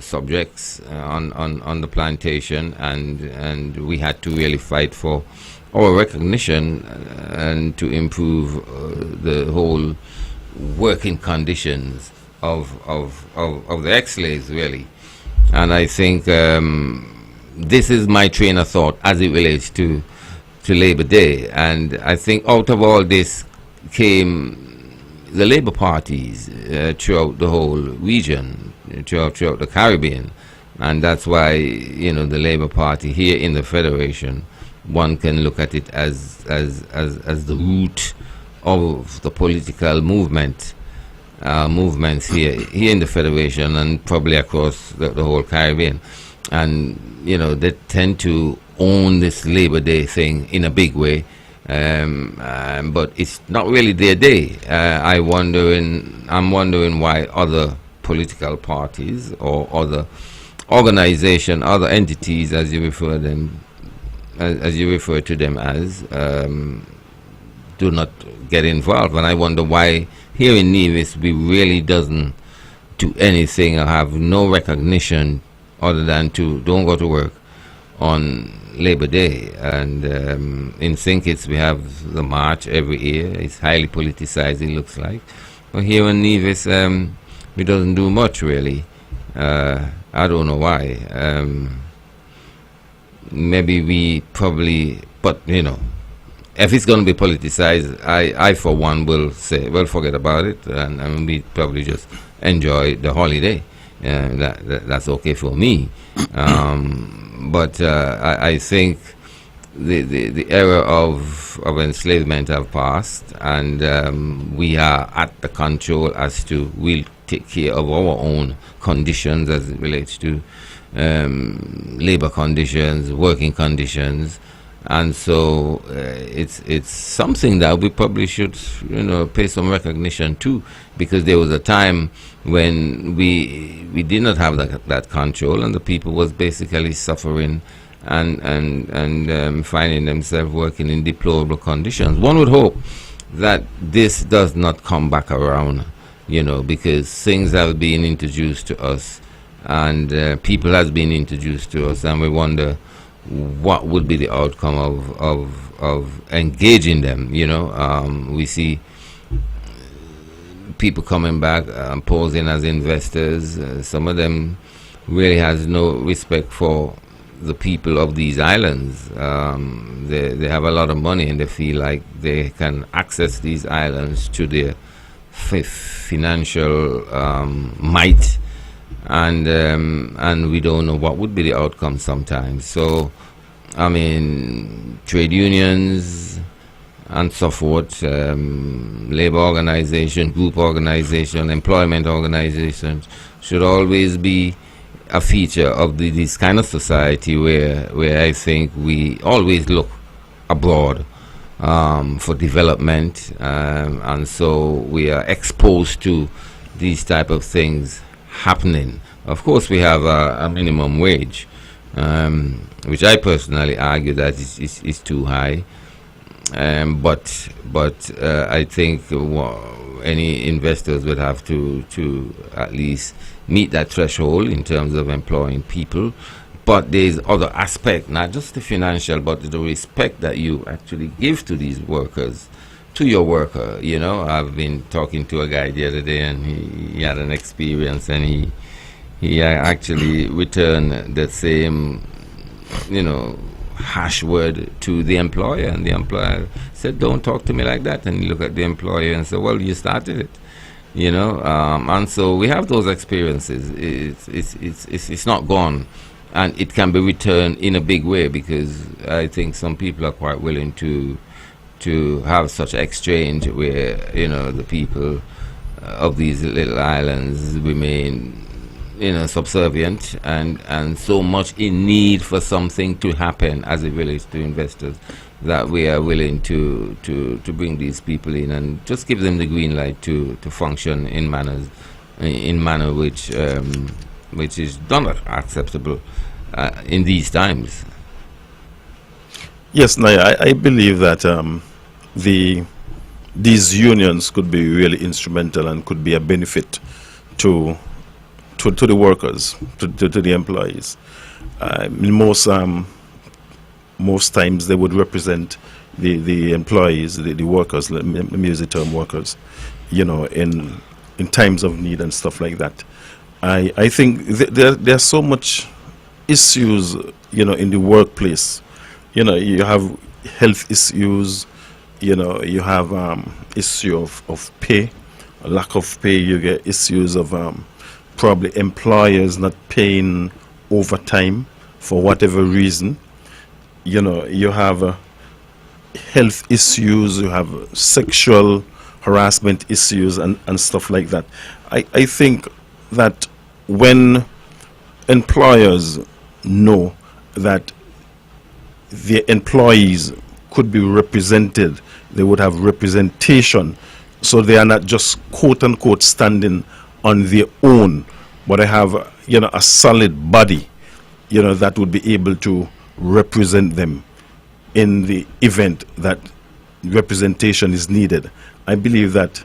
subjects on the plantation, and we had to really fight for our recognition and to improve the whole working conditions of the ex-slaves, really. And I think this is my train of thought as it relates to Labor Day. And I think out of all this came the Labour parties throughout the whole region, throughout the Caribbean. And that's why, the Labour Party here in the Federation, one can look at it as the root of the political movements here in the Federation and probably across the whole Caribbean. And, they tend to own this Labor Day thing in a big way, but it's not really their day. I'm wondering why other political parties or other organizations, other entities, as you refer to them as, do not get involved. And I wonder why here in Nevis we really doesn't do anything or have no recognition other than to don't go to work on Labor Day. And in St. Kitts we have the march every year. It's highly politicized, it looks like. But here in Nevis, we doesn't do much really. I don't know why. Maybe we probably, but you know, if it's going to be politicized, I for one will say, well, forget about it, and we probably just enjoy the holiday. That's okay for me. But I think the era of enslavement have passed, and we are at the control as to we'll take care of our own conditions as it relates to labor conditions, working conditions. And so it's something that we probably should, you know, pay some recognition to, because there was a time when we did not have that control, and the people was basically suffering and finding themselves working in deplorable conditions. One would hope that this does not come back around, you know, because things have been introduced to us, and people has been introduced to us, and we wonder what would be the outcome of engaging them, you know. We see people coming back posing as investors. Some of them really has no respect for the people of these islands. They have a lot of money, and they feel like they can access these islands to their financial might, and we don't know what would be the outcome sometimes. So, I mean, trade unions and so forth, labor organization, group organization, employment organizations should always be a feature of this kind of society where I think we always look abroad for development, and so we are exposed to these type of things happening. Of course, we have a minimum wage, which I personally argue that is too high. But I think any investors would have to at least meet that threshold in terms of employing people. But there's other aspect, not just the financial, but the respect that you actually give to these workers, to your worker. You know, I've been talking to a guy the other day, and he had an experience, and he actually returned the same, you know, harsh word to the employer, and the employer said, "Don't talk to me like that." And you look at the employer and say, "Well, you started it." You know, and so we have those experiences. It's not gone, and it can be returned in a big way, because I think some people are quite willing to have such exchange where, you know, the people of these little islands remain, you know, subservient and so much in need for something to happen as it relates to investors, that we are willing to bring these people in and just give them the green light to function in manner which is not acceptable in these times. Yes, Naya, I believe that these unions could be really instrumental and could be a benefit to the workers, to the employees. Most times they would represent the employees, the workers, let me use the term workers, you know, in times of need and stuff like that. I think there are so much issues, you know, in the workplace. You know, you have health issues, you know, you have issue of pay, a lack of pay. You get issues of probably employers not paying overtime for whatever reason. You know, you have health issues, you have sexual harassment issues and stuff like that. I think that when employers know that their employees could be represented, they would have representation, so they are not just quote unquote standing on their own, but they have, you know, a solid body, you know, that would be able to represent them in the event that representation is needed. I believe that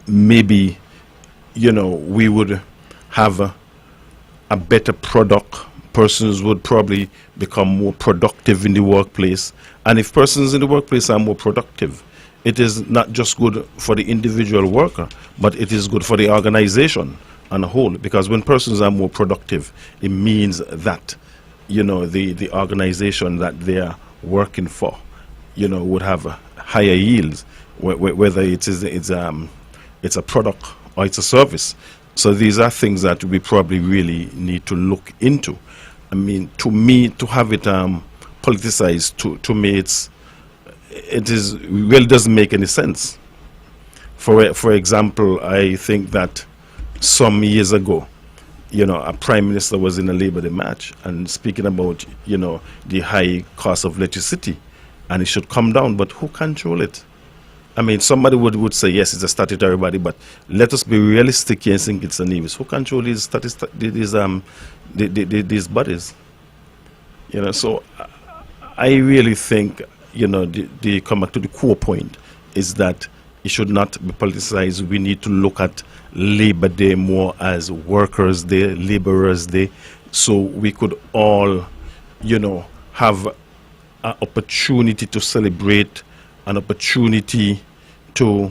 maybe, you know, we would have a better product. Persons would probably become more productive in the workplace. And if persons in the workplace are more productive, it is not just good for the individual worker, but it is good for the organization on a whole. Because when persons are more productive, it means that, the organization that they are working for, would have higher yields, whether it's a product or it's a service. So these are things that we probably really need to look into. I mean, to me, to have it politicized, to me, it really doesn't make any sense. For example, I think that some years ago, a prime minister was in a Labour Day march and speaking about, the high cost of electricity, and it should come down. But who control it? I mean, somebody would say, yes, it's a statutory body, but let us be realistic here and think it's a nevis. Who control these bodies? So I really think, the come back to the core point is that it should not be politicized. We need to look at Labor Day more as Workers' Day, Laborers' Day, so we could all, have an opportunity to celebrate, an opportunity to,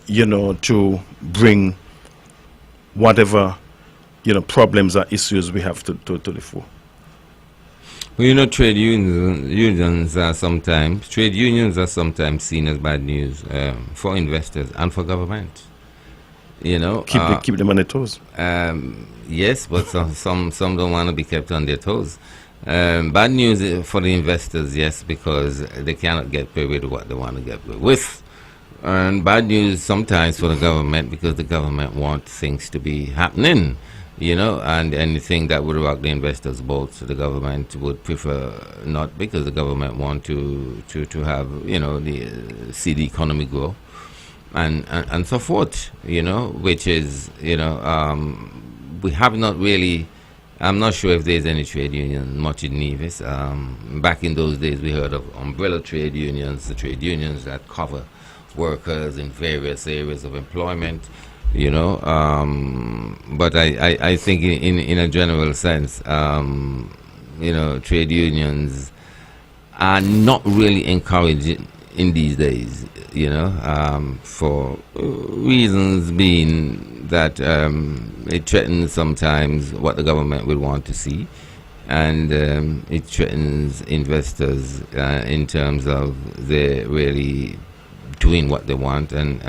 to bring whatever, problems or issues we have to the fore. Well, trade unions are sometimes seen as bad news for investors and for government. Keep them on their toes. Yes, but some don't want to be kept on their toes. Bad news for the investors, yes, because they cannot get paid with what they want to get paid with. And bad news sometimes for the government because the government wants things to be happening, and anything that would rock the investors' boats, the government would prefer not, because the government want to have, see the economy grow and so forth, which is, we have not really. I'm not sure if there's any trade union much in Nevis. Back in those days, we heard of umbrella trade unions, the trade unions that cover workers in various areas of employment, But I think in a general sense, trade unions are not really encouraged in these days, for reasons being that it threatens sometimes what the government would want to see, and it threatens investors in terms of they really doing what they want and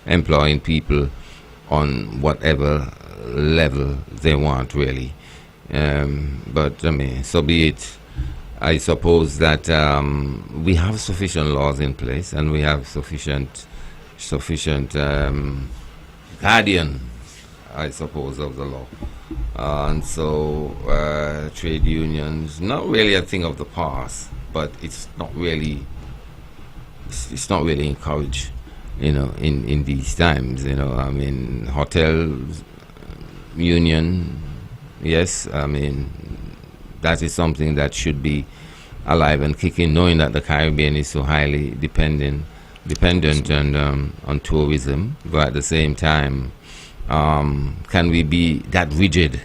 employing people on whatever level they want, really. But I mean, so be it. I suppose that we have sufficient laws in place, and we have sufficient guardian, I suppose, of the law. And so trade unions, not really a thing of the past, but it's not really encouraged, in these times. I mean, hotels union, yes, I mean, that is something that should be alive and kicking, knowing that the Caribbean is so highly dependent and on tourism. But at the same time, can we be that rigid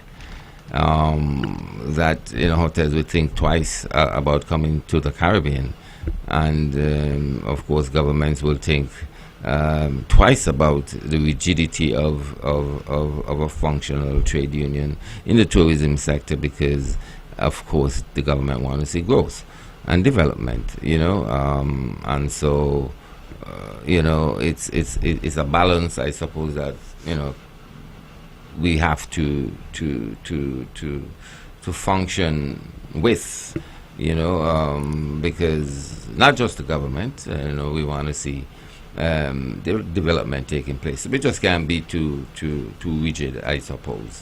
that hotels would think twice about coming to the Caribbean? And of course, governments will think twice about the rigidity of a functional trade union in the tourism sector, because of course the government wants to see growth and development, and so it's a balance, I suppose, that we have to function with, because not just the government, we want to see development taking place. We just can't be too rigid, I suppose.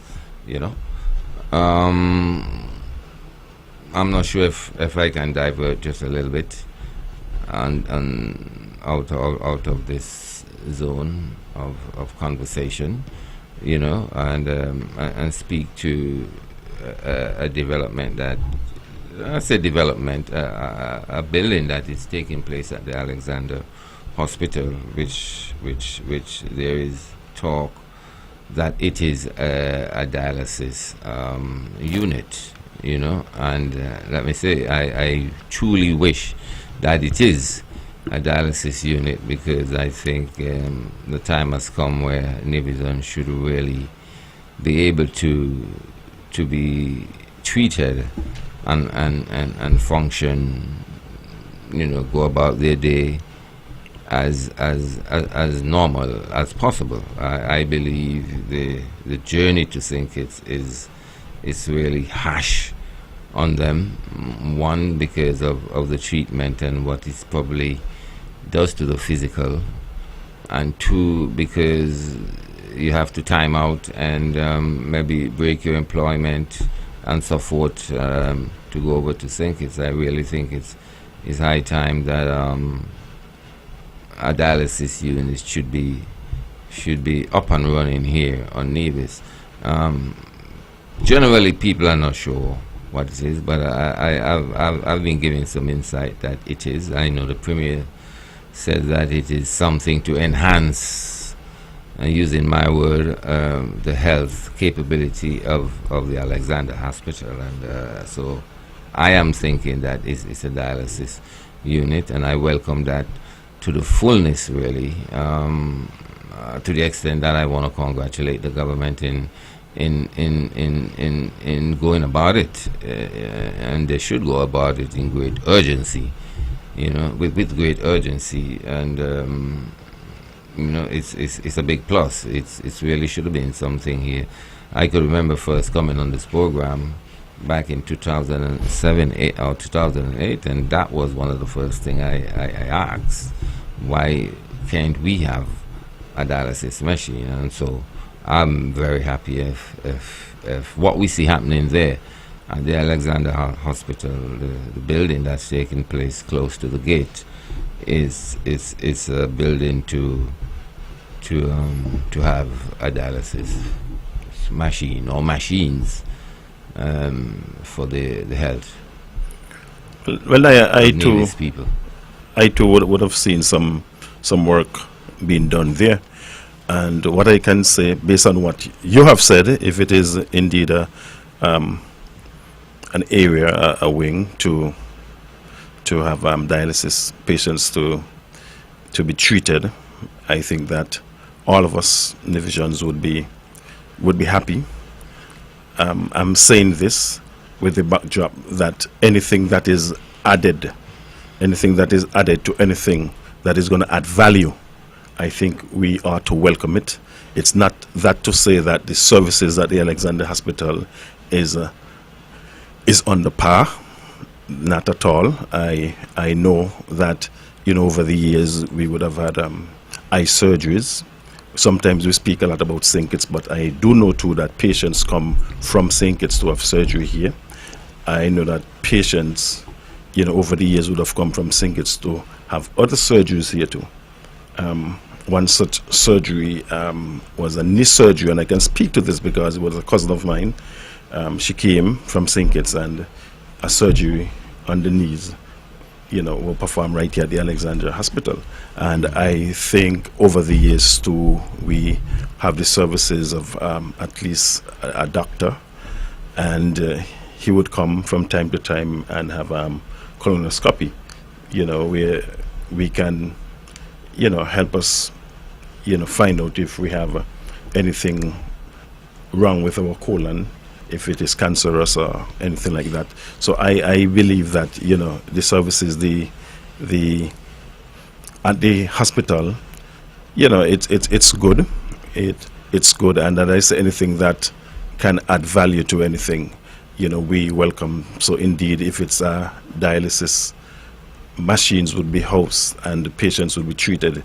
I'm not sure if I can divert just a little bit and out of this zone of conversation, and speak to a development that, I say development, a building that is taking place at the Alexander Hospital, which there is talk that it is a dialysis unit, you know, and let me say, I truly wish that it is a dialysis unit, because I think the time has come where Nivison should really be able to be treated and function, you know, go about their day as normal as possible. I believe the journey to St. Kitts is really harsh on them. One, because of the treatment and what it probably does to the physical, and two, because you have to time out and maybe break your employment and so forth to go over to St. Kitts. I really think it's high time that a dialysis unit should be up and running here on Nevis. Generally, people are not sure what it is, but I've been given some insight that it is. I know the Premier said that it is something to enhance, using my word, the health capability of the Alexander Hospital, and so I am thinking that it's a dialysis unit, and I welcome that to the fullness, really, to the extent that I want to congratulate the government in going about it, and they should go about it in great urgency, you know, with great urgency, and you know, it's a big plus. It's really should have been something here. I could remember first coming on this program back in 2007 or 2008, and that was one of the first thing I asked, why can't we have a dialysis machine? And so I'm very happy if what we see happening there at the Alexander Hospital, the building that's taking place close to the gate, is a building to have a dialysis machine or machines for the health. Well, I too, people. I too would have seen some work being done there, and what I can say, based on what you have said, if it is indeed an area, a wing to have dialysis patients to be treated, I think that all of us Nivisians would be happy. I'm saying this with the backdrop that anything that is added to anything that is going to add value, I think we are to welcome it. It's not that to say that the services at the Alexander Hospital is on the par, not at all. I know that, you know, over the years we would have had eye surgeries. Sometimes we speak a lot about St. Kitts, but I do know too that patients come from St. Kitts to have surgery here. I know that patients, you know, over the years would have come from St. Kitts to have other surgeries here too. One such surgery was a knee surgery, and I can speak to this because it was a cousin of mine. She came from St. Kitts, and a surgery on the knees, you know, were performed right here at the Alexandria Hospital. And I think over the years too, we have the services of at least a doctor, and he would come from time to time and have colonoscopy, you know, where we can, you know, help us, you know, find out if we have anything wrong with our colon, if it is cancerous or anything like that. So I believe that, you know, the services at the hospital, you know, it's good. It's good, and that I say anything that can add value to anything, you know, we welcome. So indeed, if it's a dialysis, machines would be housed and the patients would be treated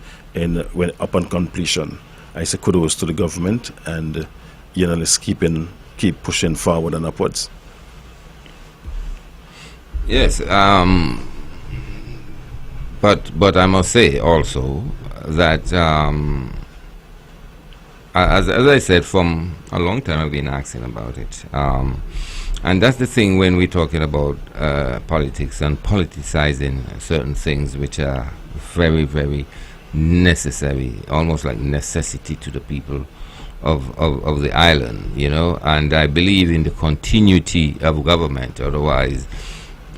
when upon completion. I say kudos to the government, and you know, let's keep pushing forward and upwards. Yes, but I must say also that as I said, from a long time I've been asking about it, and that's the thing when we're talking about politics and politicizing certain things which are very, very necessary, almost like necessity to the people of the island, and I believe in the continuity of government. Otherwise,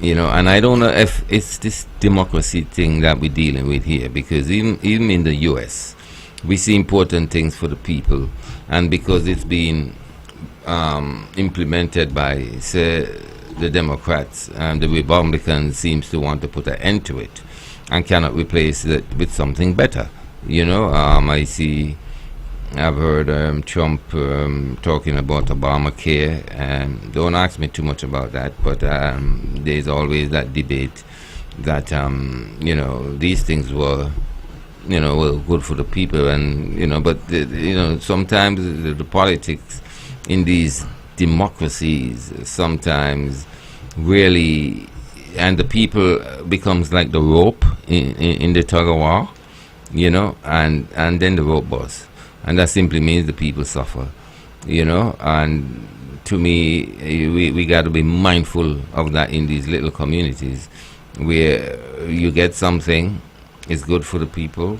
and I don't know if it's this democracy thing that we're dealing with here, because even in the U.S., we see important things for the people, and because it's been implemented by, say, the Democrats, and the Republicans seems to want to put an end to it and cannot replace it with something better. I've heard Trump talking about Obamacare, and don't ask me too much about that, but there's always that debate that these things were good for the people, and but sometimes the politics in these democracies sometimes really, and the people becomes like the rope in the tug of war, and then the rope bursts. And that simply means the people suffer, and to me, we got to be mindful of that in these little communities where you get something, it's good for the people,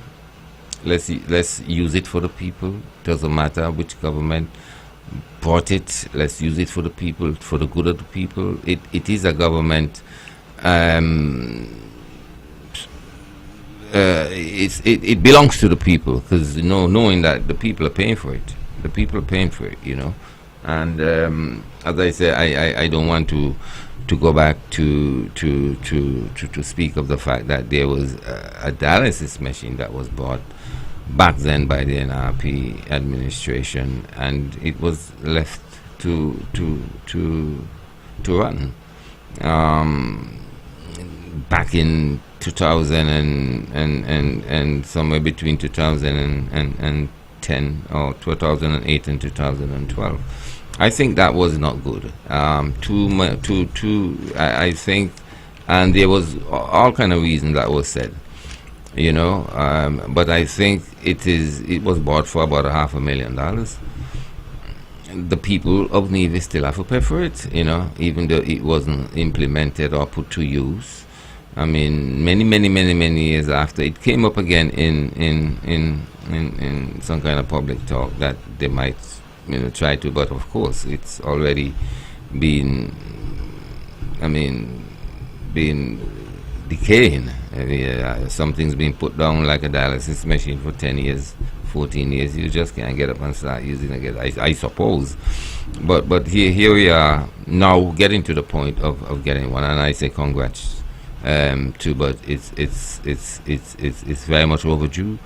let's use it for the people, doesn't matter which government bought it, let's use it for the people, for the good of the people. It is a government, it belongs to the people, because knowing that the people are paying for it, and as I say, I don't want to go back to speak of the fact that there was a dialysis machine that was bought back then by the NRP administration, and it was left to run back in 2000 and somewhere between 2010 or 2008 and 2012. I think that was not good. I think, and there was all kind of reasons that was said, but I think it was bought for about $500,000. The people of Nevis still have to pay for it, even though it wasn't implemented or put to use. I mean, many years after, it came up again in some kind of public talk that they might, try to, but of course, it's already been decaying. Something's been put down like a dialysis machine for 10 years, 14 years. You just can't get up and start using it again, I suppose. But here we are now getting to the point of getting one, and I say congrats. But it's very much overdue,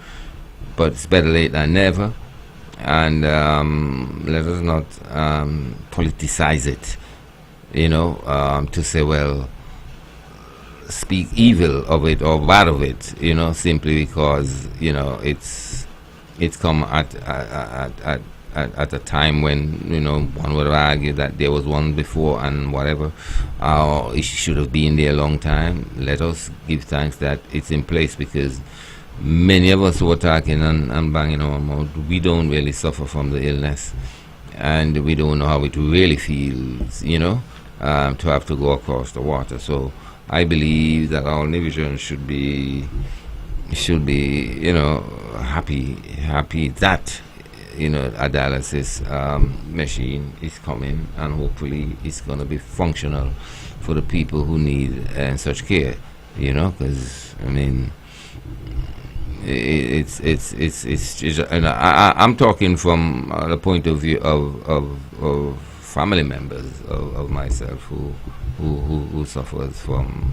but it's better late than never, and let us not politicize it, to say, well, speak evil of it or bad of it, simply because it's come at a time when one would argue that there was one before and whatever, it should have been there a long time. Let us give thanks that it's in place, because many of us who are talking and banging our mouth, we don't really suffer from the illness, and we don't know how it really feels, to have to go across the water. So I believe that our Navigans should be happy that a dialysis machine is coming, and hopefully it's going to be functional for the people who need such care, because I mean, it's and I'm talking from the point of view of family members of myself who suffers from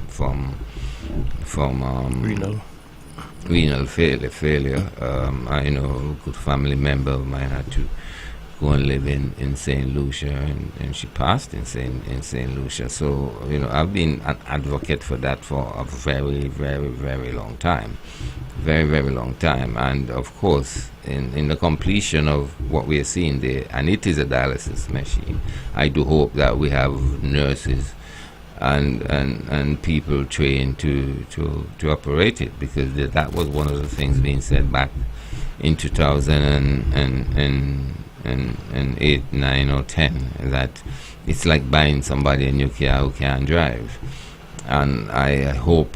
renal failure. I know a good family member of mine had to go and live in St. Lucia, and she passed in St. Lucia. So I've been an advocate for that for a very, very, very long time, and of course in the completion of what we are seeing there, and it is a dialysis machine, I do hope that we have nurses and people trained to operate it, because that was one of the things being said back in 2008, 9 or 10, that it's like buying somebody a new car who can't drive. And I hope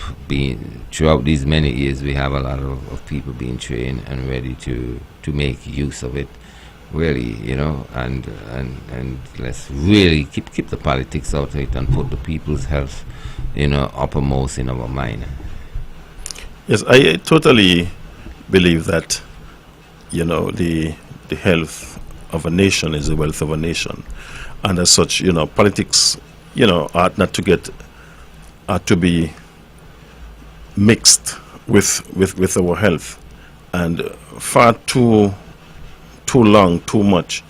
throughout these many years we have a lot of people being trained and ready to make use of it really, and let's really keep the politics out of it and put the people's health, uppermost in our mind. Yes, I totally believe that, the health of a nation is the wealth of a nation. And as such, politics, ought not to to be mixed with our health. And far too long, too much,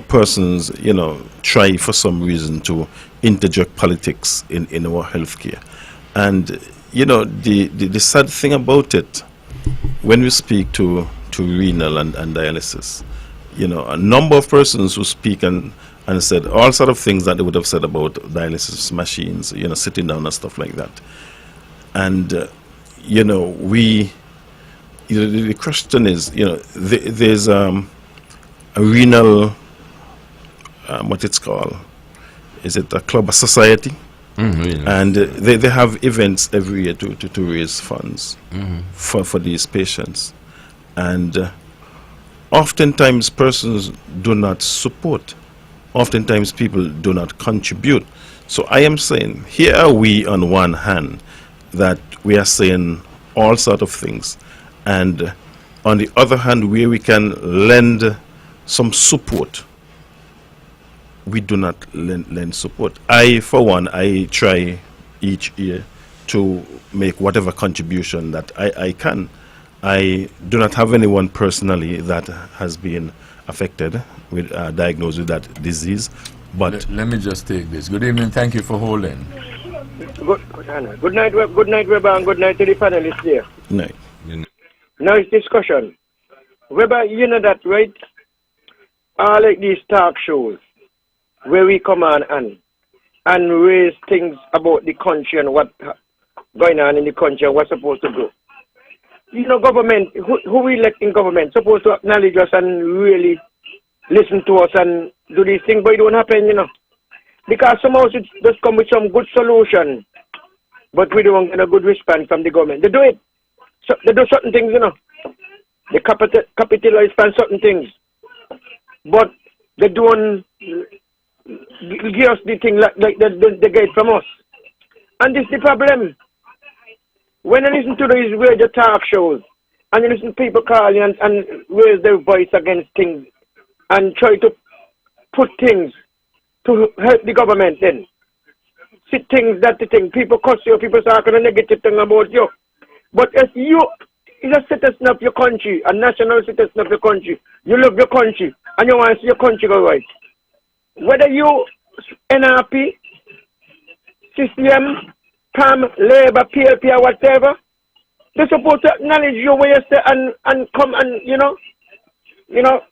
persons, try for some reason to interject politics in our healthcare. And, the sad thing about it, when we speak to renal and dialysis, a number of persons who speak and said all sort of things that they would have said about dialysis machines, sitting down and stuff like that. And, the question is, there's a renal, what it's called, is it a club, a society? Mm-hmm. And they have events every year to raise funds for these patients. And oftentimes persons do not support. Oftentimes people do not contribute. So I am saying, here are we on one hand that we are saying all sort of things, and on the other hand, where we can lend some support, we do not lend support. For one, I try each year to make whatever contribution that I can. I do not have anyone personally that has been affected with diagnosed with that disease, but let me just take this. Good evening. Thank you for holding. Good night, Webber, and good night to the panelists here. Night. Now it's discussion. Webber, you know that, right? I like these talk shows where we come on and raise things about the country and what going on in the country and what's supposed to go. Government, who we elect in government, supposed to acknowledge us and really listen to us and do these things, but it don't happen, Because somehow it just come with some good solution, but we don't get a good response from the government. They do it. So they do certain things, They capitalize on certain things. But they don't give us the thing like they get from us. And this is the problem. When I listen to these radio talk shows, and you listen to people calling and raise their voice against things, and try to put things to help the government then. See things that the thing, people curse you, people talk a negative thing about you. But if you is a citizen of your country, a national citizen of your country, you love your country, and you want to see your country go right. Whether you NRP, CCM, PAM, Labour, PLP, or whatever, they're supposed to acknowledge you when you stay and come and,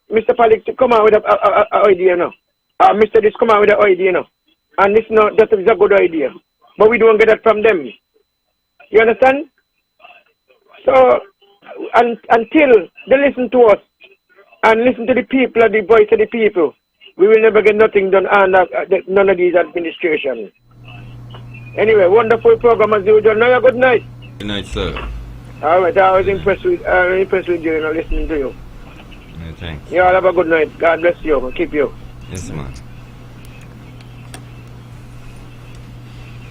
Mr. Palix, come out with an idea now. Mr. This come out with an idea now. And this that is a good idea. But we don't get that from them. You understand? So, until they listen to us and listen to the people and the voice of the people, we will never get nothing done under none of these administrations. Anyway, wonderful program as usual. Now, good night. Good night, sir. All right, I was impressed with you, listening to you. Yeah, thanks. You all have a good night. God bless you and keep you. Yes, man.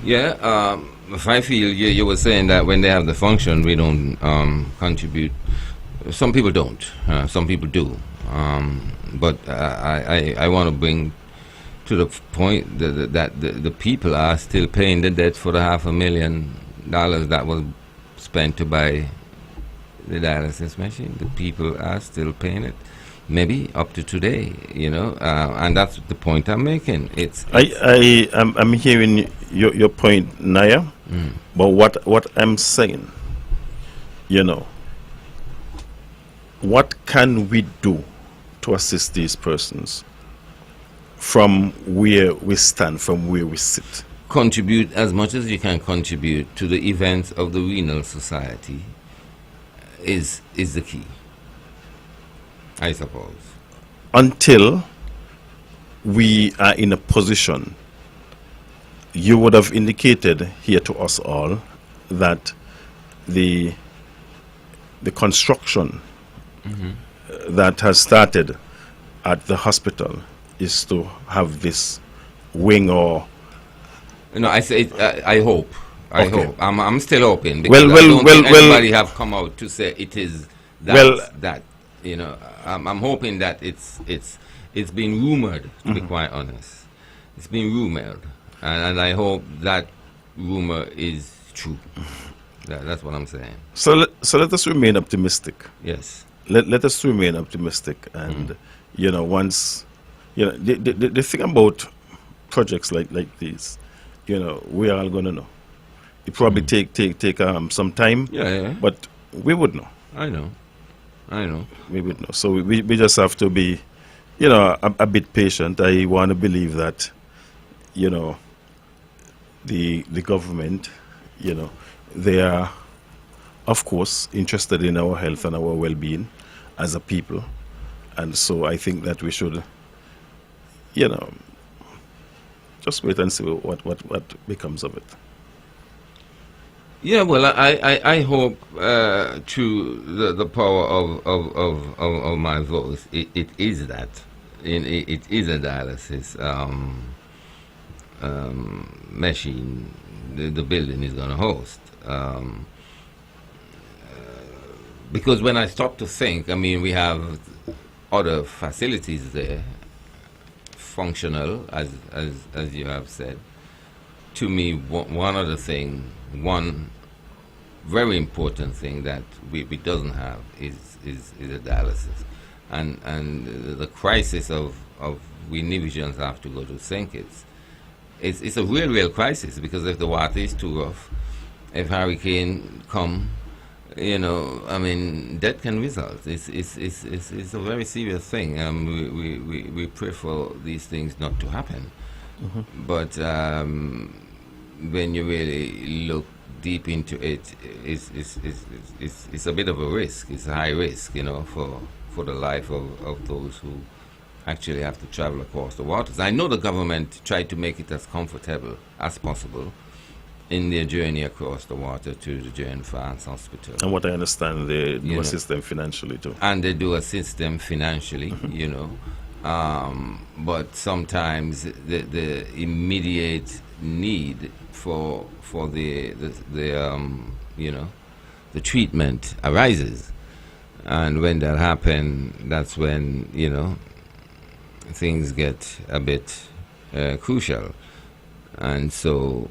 Yeah, if I feel you were saying that when they have the function, we don't contribute. Some people don't. Some people do. But I want to bring to the point that the people are still paying the debt for the $500,000 that was spent to buy the dialysis machine. The people are still paying it, maybe up to today, and that's the point I'm making. I'm hearing your point, Naya, but what I'm saying, what can we do to assist these persons from where we stand, from where we sit? Contribute as much as you can contribute to the events of the renal society is the key, I suppose. Until we are in a position, you would have indicated here to us all that the construction that has started at the hospital is to have this wing or... No, I say I hope. I Okay. hope. I'm still hoping because Well, I don't think well, anybody have come out to say it is that. Well- that you know, I'm hoping that it's been rumored. To be quite honest, it's been rumored, and I hope that rumor is true. That's what I'm saying. So let us remain optimistic. Yes. Let us remain optimistic, and you know, once you know the thing about projects like these, you know, we are all gonna know. It probably take some time. Yeah. But we would know. I know. We would know. So we just have to be, you know, a bit patient. I want to believe that, you know, the government, you know, they are, of course, interested in our health and our well-being as a people, and so I think that we should, you know, just wait and see what becomes of it. Yeah, well, I hope through the power of my voice, it is that. It is a dialysis machine the building is going to host. Because when I stop to think, I mean, we have other facilities there, functional, as you have said. To me, one other thing, one very important thing that we doesn't have is a dialysis, and the crisis of we Nigerians have to go to St. Kitts. It's a real crisis, because if the water is too rough, if hurricane come, you know, I mean, that can result. It's a very serious thing. We pray for these things not to happen. But when you really look deep into it, it's a bit of a risk. It's a high risk, you know, for the life of those who actually have to travel across the waters. I know the government tried to make it as comfortable as possible in their journey across the water to the Jane France Hospital. And what I understand, they do assist them financially too. And they do assist them financially, you know. But sometimes the immediate need for the you know, the treatment arises, and when that happens, that's when, you know, things get a bit crucial. And so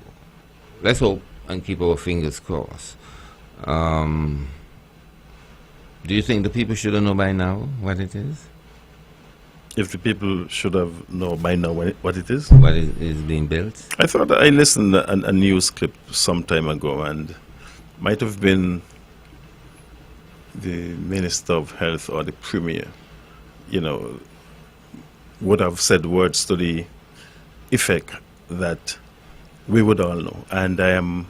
let's hope and keep our fingers crossed. Do you think the people should know by now what it is? If the people should have known by now what it is? What is being built? I thought I listened to a news clip some time ago, and might have been the Minister of Health or the Premier, you know, would have said words to the effect that we would all know. And I am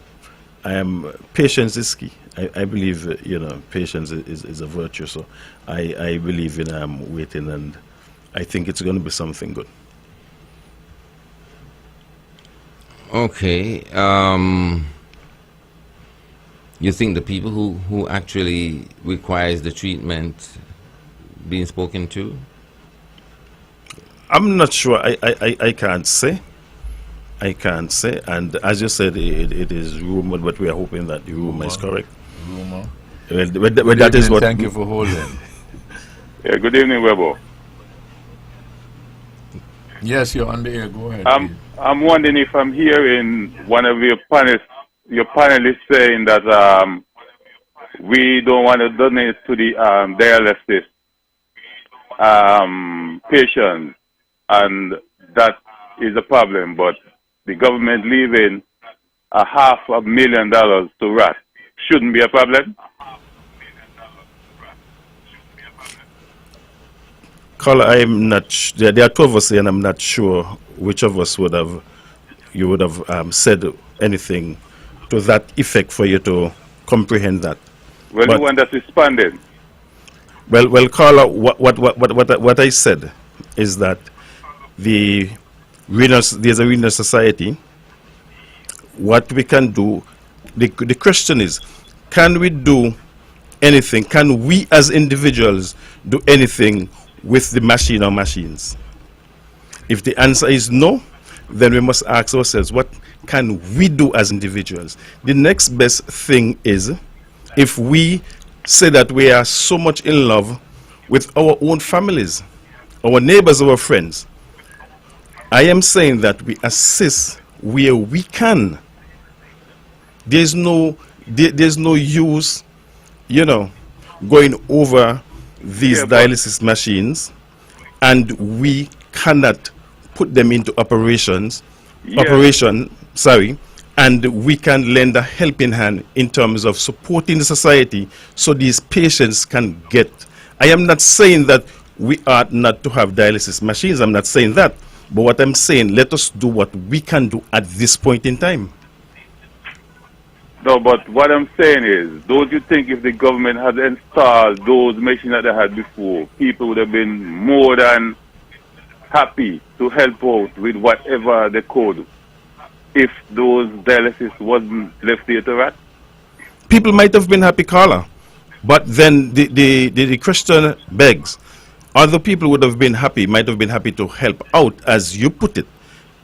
patience is key. I believe, you know, patience is a virtue. So I believe in waiting, and I think it's going to be something good. Okay. You think the people who actually requires the treatment being spoken to? I'm not sure. I can't say. I can't say. And as you said, it is rumored, but we are hoping that the rumor is correct. Rumor. Well, that is what. Thank you for holding. Yeah, good evening, Webbo. Yes, you're on the air. Go ahead. I'm wondering if I'm hearing one of your panelists saying that we don't want to donate to the dialysis patients, and that is a problem. But the government leaving $500,000 to RAT shouldn't be a problem. Carl, I'm not. There are two of us here, and I'm not sure which of us would have said anything to that effect for you to comprehend that. Well, But- the one that's responding. Well, Carla, what I said is that there's a Renal Society. What we can do, the question is, can we do anything? Can we as individuals do anything with the machine or machines? If the answer is no, then we must ask ourselves, what can we do as individuals? The next best thing is, if we say that we are so much in love with our own families, our neighbors, our friends, I am saying that we assist where we can. There's no use, going over these dialysis machines, and we cannot put them into operation, and we can lend a helping hand in terms of supporting the society so these patients can get. I am not saying that we are not to have dialysis machines. I'm not saying that. But what I'm saying, let us do what we can do at this point in time. No, but what I'm saying is, don't you think if the government had installed those machines that they had before, people would have been more than happy to help out with whatever they could if those dialysis wasn't left there to rot? People might have been happy, Carla, but then the question begs, other people would have been happy, might have been happy to help out, as you put it.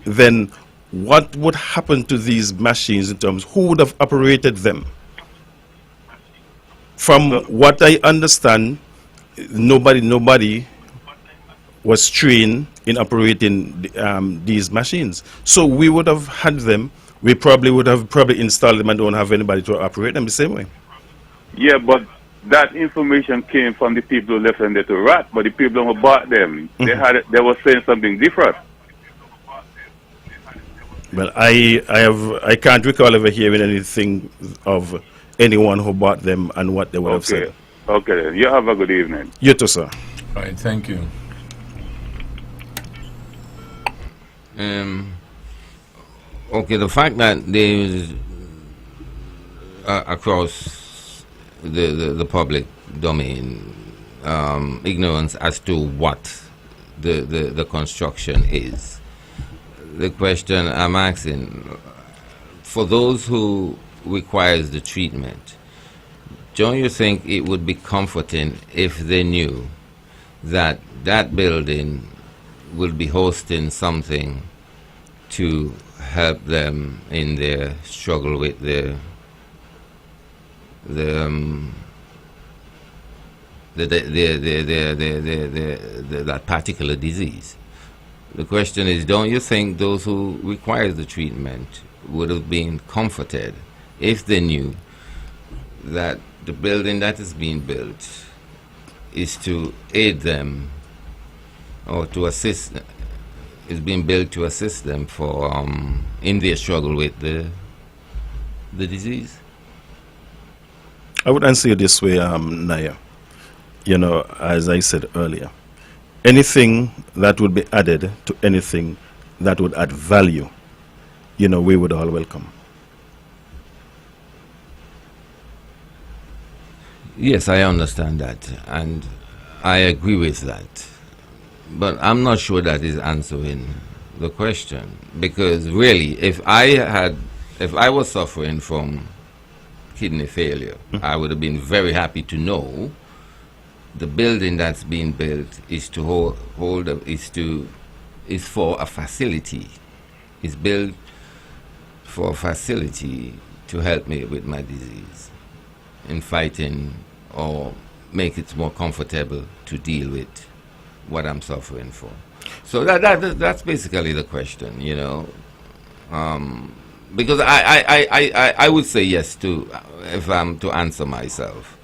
Then what would happen to these machines in terms, who would have operated them? From what I understand, nobody was trained in operating these machines. So we would have had them, we probably would have installed them and don't have anybody to operate them the same way. Yeah, but that information came from the people who left them there to rot, but the people who bought them, they were saying something different. Well, I can't recall ever hearing anything of anyone who bought them and what they would have said. Okay, then. You have a good evening. You too, sir. All right, thank you. Okay, the fact that there is across the public domain ignorance as to what the construction is. The question I'm asking, for those who requires the treatment, don't you think it would be comforting if they knew that that building will be hosting something to help them in their struggle with that particular disease? The question is, don't you think those who require the treatment would have been comforted if they knew that the building that is being built is to aid them or to assist, is being built to assist them for in their struggle with the disease? I would answer you this way, Naya. As I said earlier, anything that would be added to anything that would add value, we would all welcome. Yes, I understand that, and I agree with that. But I'm not sure that is answering the question, because really, if I was suffering from kidney failure, I would have been very happy to know the building that's being built is to is for a facility. It's built for a facility to help me with my disease, in fighting or make it more comfortable to deal with what I'm suffering for. So that's basically the question, because I would say yes to, if I'm to answer myself.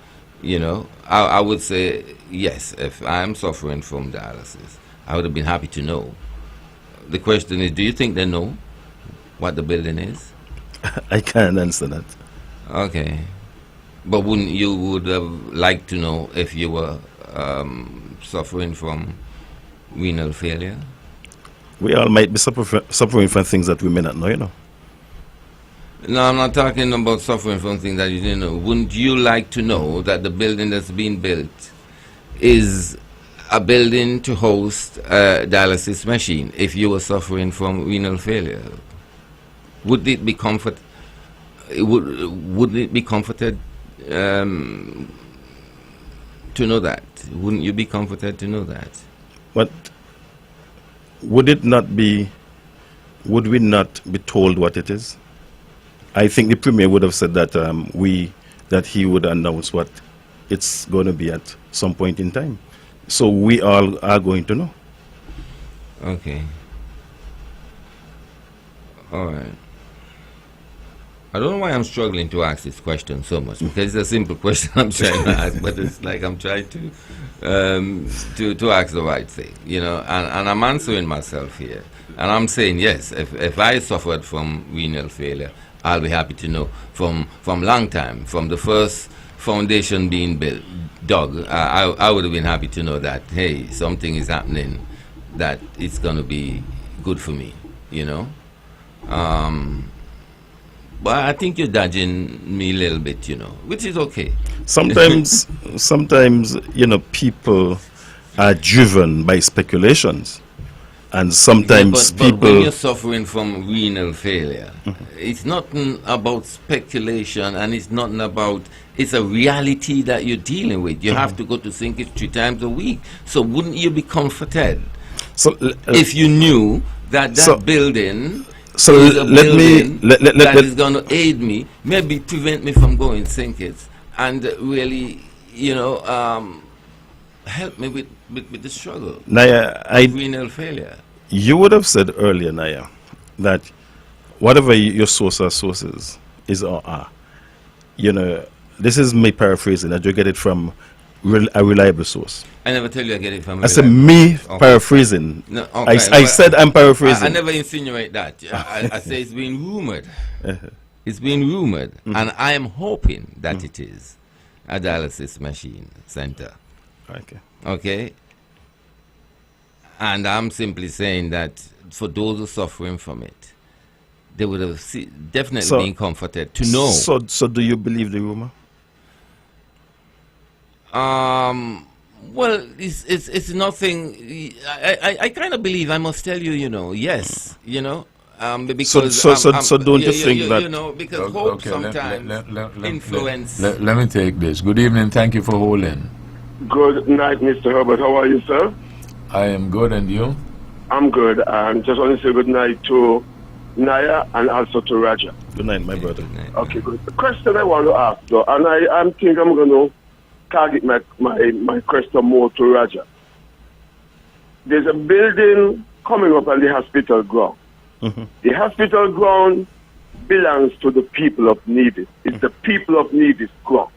I would say yes, if I'm suffering from dialysis, I would have been happy to know. The question is, do you think they know what the building is? I can't answer that. Okay. But wouldn't you would have liked to know if you were suffering from renal failure? We all might be suffering from things that we may not know, No, I'm not talking about suffering from things that you didn't know. Wouldn't you like to know that the building that's being built is a building to host a dialysis machine if you were suffering from renal failure? Would it be to know that? Wouldn't you be comforted to know that? But would we not be told what it is? I think the Premier would have said that that he would announce what it's going to be at some point in time. So we all are going to know. Okay. All right. I don't know why I'm struggling to ask this question so much, because it's a simple question I'm trying to ask, but it's like I'm trying to ask the right thing, you know, and I'm answering myself here. And I'm saying, yes, if I suffered from renal failure, I'll be happy to know from long time, from the first foundation being dug, I would have been happy to know that, hey, something is happening that it's going to be good for me, you know. But I think you're dodging me a little bit, you know, which is okay. Sometimes, you know, people are driven by speculations. And sometimes but people... when you're suffering from renal failure, it's not about speculation, and it's not about... It's a reality that you're dealing with. You have to go to think it 3 times a week. So wouldn't you be comforted if you knew that building... So let me that is going to aid me, maybe prevent me from going think it, and really, you know, help me with the struggle. Naya, renal failure. You would have said earlier, Naya, that whatever your sources is or are, you know, this is me paraphrasing, that you get it from a reliable source. I never tell you I get it from I said me paraphrasing. No, okay, I said I'm paraphrasing. I never insinuate that. I say it's been rumored. It's been rumored, and I am hoping that it is a dialysis machine center. Okay. Okay. And I'm simply saying that for those who are suffering from it, they would have definitely been comforted to know. So do you believe the rumor? Well, it's nothing. I kind of believe. I must tell you, you know, yes, you know, because so don't you think that, you know, because hope sometimes influence. Let me take this. Good evening. Thank you for holding. Good night, Mr. Herbert. How are you, sir? I am good, and you? I'm good. And just want to say good night to Naya and also to Raja. Good night, my brother. Okay, good. The question I want to ask, though, and I think I'm going to target my question more to Raja. There's a building coming up on the hospital ground. The hospital ground belongs to the people of Nevis. It's the people of Nevis ground.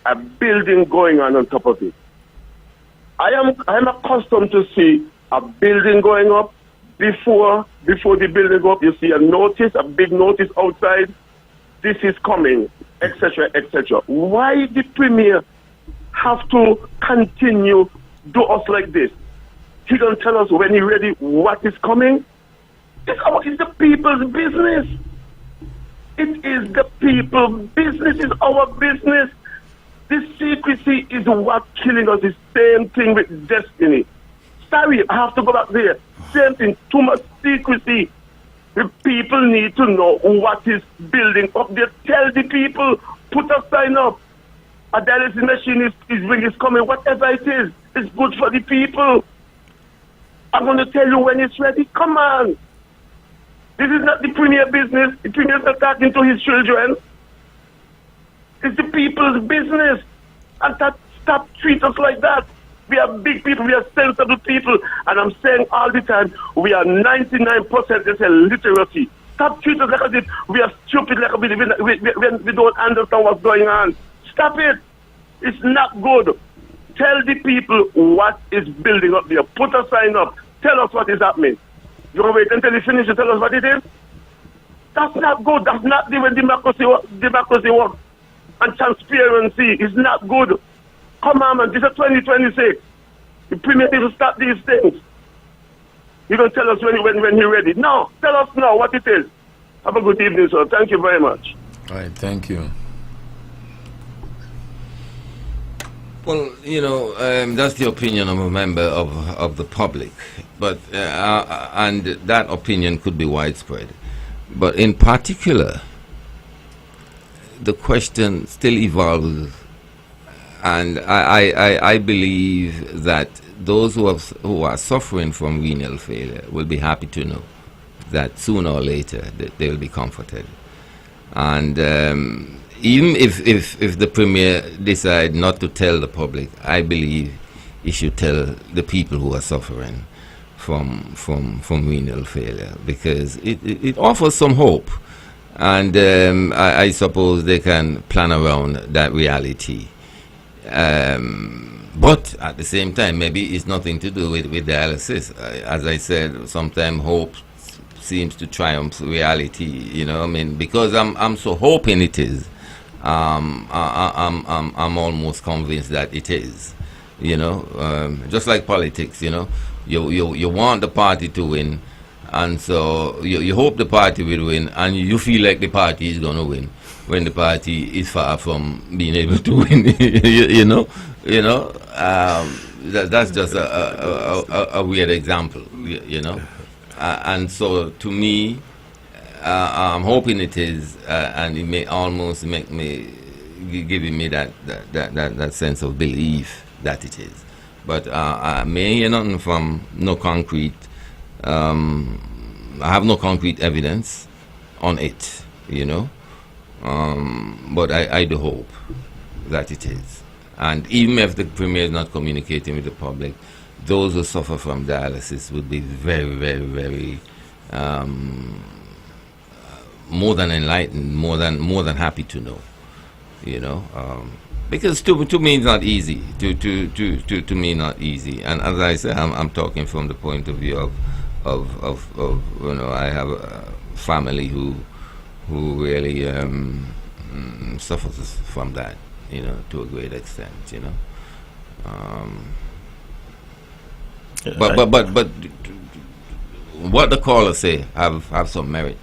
A building going on top of it. I'm accustomed to see a building going up before the building go up. You see a big notice outside. This is coming, etc., etc. Why the Premier have to continue do us like this? He don't tell us when he's ready what is coming. It's the people's business. It is the people's business. It's our business. This secrecy is what killing us. The same thing with Destiny. Sorry, I have to go back there. Same thing. Too much secrecy. The people need to know what is building up there. Tell the people, put a sign up. A dialysis machine is coming. Whatever it is, it's good for the people. I'm going to tell you when it's ready. Come on. This is not the Premier business. The Premier is not talking to his children. It's the people's business. And stop treat us like that. We are big people. We are sensible people. And I'm saying all the time, we are 99% they say literacy. Stop treat us like as if we are stupid, like we don't understand what's going on. Stop it. It's not good. Tell the people what is building up there. Put a sign up. Tell us what is happening. You want to wait until you finish to tell us what it is? That's not good. That's not the way democracy works. And transparency is not good. Come on, man. This is 2026. The Premier needs to stop these things. You don't tell us when you're ready. No. Tell us now what it is. Have a good evening, sir. Thank you very much. All right. Thank you. Well, you know, that's the opinion of a member of the public, but and that opinion could be widespread. But in particular, the question still evolves And I believe that those who are suffering from renal failure will be happy to know that sooner or later they will be comforted. And even if the Premier decide not to tell the public, I believe he should tell the people who are suffering from renal failure, because it offers some hope. And I suppose they can plan around that reality. But at the same time, maybe it's nothing to do with dialysis. As I said, sometimes hope seems to triumph reality. You know, I mean, because I'm so hoping it is. I'm almost convinced that it is. You know, just like politics. You know, you want the party to win, and so you hope the party will win, and you feel like the party is going to win when the party is far from being able to win. That's just a weird example. You know, and so to me, I'm hoping it is, and it may almost make me giving me that sense of belief that it is. But I may hear nothing from no concrete. I have no concrete evidence on it, you know. But I do hope that it is. And even if the Premier is not communicating with the public, those who suffer from dialysis would be very, very, very more than enlightened, more than happy to know, you know. Because to me it's not easy. To me not easy. And as I said, I'm talking from the point of view of you know, I have a family who really suffers from that, you know, to a great extent, you know. But what the caller say have some merit,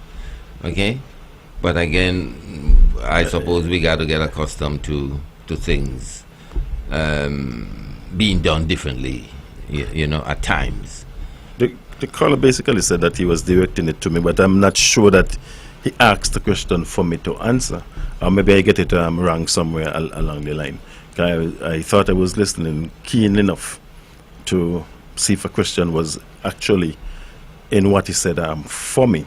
okay. But again, I suppose we got to get accustomed to things being done differently, you know, at times. The caller basically said that he was directing it to me, but I'm not sure that he asked the question for me to answer. Or maybe I get it wrong somewhere along the line. I thought I was listening keen enough to see if a question was actually in what he said for me.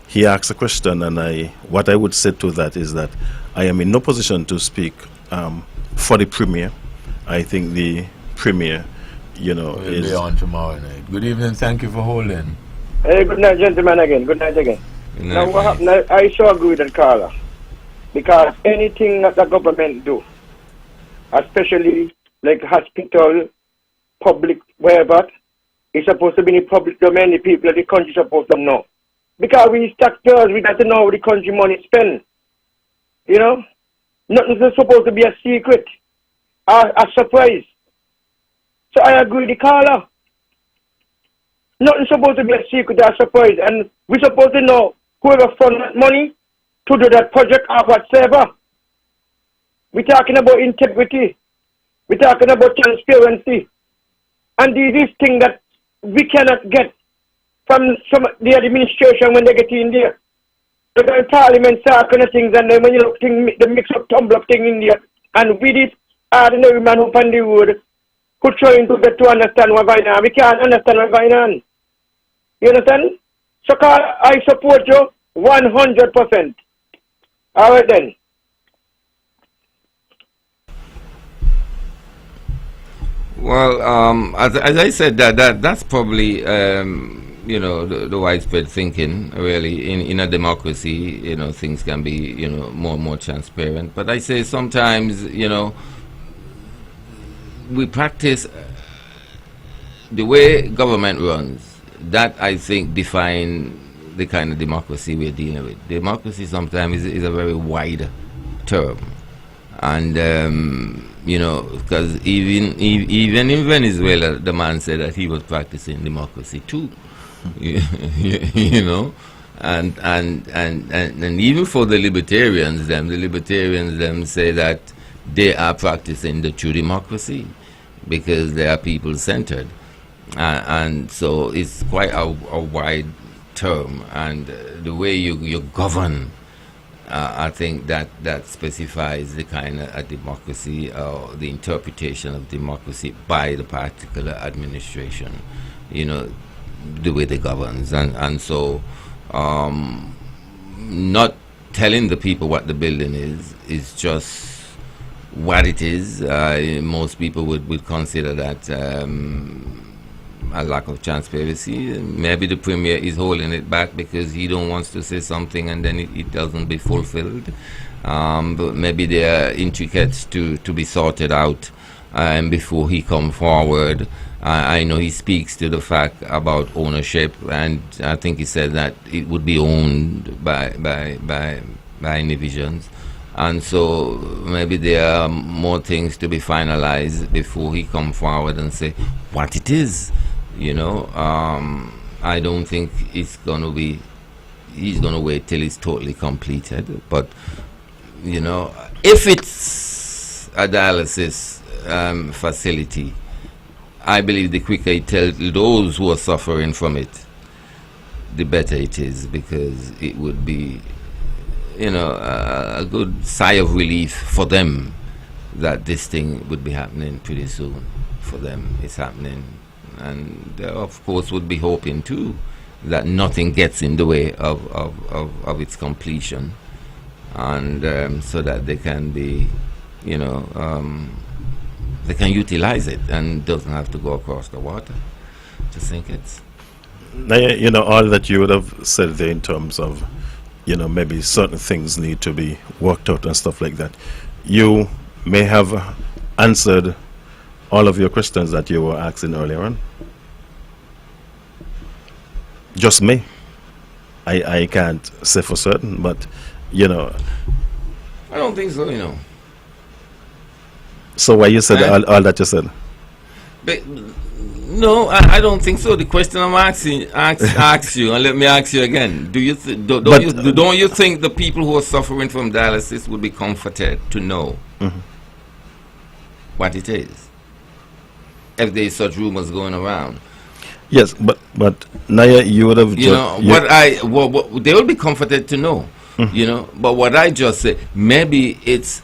He asked a question, and what I would say to that is that I am in no position to speak for the Premier. I think the Premier, you know, will be on tomorrow night. Good evening. Thank you for holding. Hey, good night, gentlemen. Again, good night again. Good night, now, what happened? I so agree with the caller, because anything that the government do, especially like hospital, public, wherever, is supposed to be in the public domain. The people of the country supposed to know, because we taxpayers, we got to know how the country money spent. You know, nothing's supposed to be a secret, a surprise. So I agree with the caller. Nothing's supposed to be a secret or a surprise, and we're supposed to know whoever fund that money to do that project or whatsoever. We're talking about integrity. We're talking about transparency. And this thing that we cannot get from the administration when they get in there. They go in parliament, start kind of things, and then when you look the mix up, tumble up thing in there, and with it, ordinary man who on the road, who trying to get to understand what's going on. We can't understand what's going on. You understand? So I support you 100%. All right then. Well, as I said, that's probably you know, the widespread thinking. Really, in a democracy, you know, things can be, you know, more transparent. But I say sometimes, you know, we practice the way government runs. That, I think, define the kind of democracy we're dealing with. Democracy sometimes is a very wide term, and you know, because even in Venezuela, the man said that he was practicing democracy too. You know, and even for the libertarians them say that they are practicing the true democracy because they are people centered, and so it's quite a wide term, and the way you govern I think that specifies the kind of democracy or the interpretation of democracy by the particular administration, the way they governs. And so not telling the people what the building is just what it is. Most people would consider that a lack of transparency. Maybe the Premier is holding it back because he don't wants to say something and then it doesn't be fulfilled. But maybe there are intricacies to be sorted out before he come forward. I know he speaks to the fact about ownership, and I think he said that it would be owned by individuals. And so maybe there are more things to be finalized before he come forward and say what it is. I don't think he's going to wait till it's totally completed. But, if it's a dialysis facility, I believe the quicker he tells those who are suffering from it, the better it is, because it would be, a good sigh of relief for them that this thing would be happening pretty soon. For them, it's happening. And of course would be hoping too that nothing gets in the way of its completion, and so that they can be, they can utilize it and doesn't have to go across the water. Just think it's all that you would have said there in terms of maybe certain things need to be worked out and stuff like that. You may have answered all of your questions that you were asking earlier on. Just me. I can't say for certain, but I don't think so. So why you said all that you said? But, no, I don't think so. The question I'm asking, ask you, and let me ask you again. Do you don't you think the people who are suffering from dialysis would be comforted to know what it is, if there is such rumors going around? Yes, but Naya, you would have. They will be comforted to know. But what I just said, maybe it's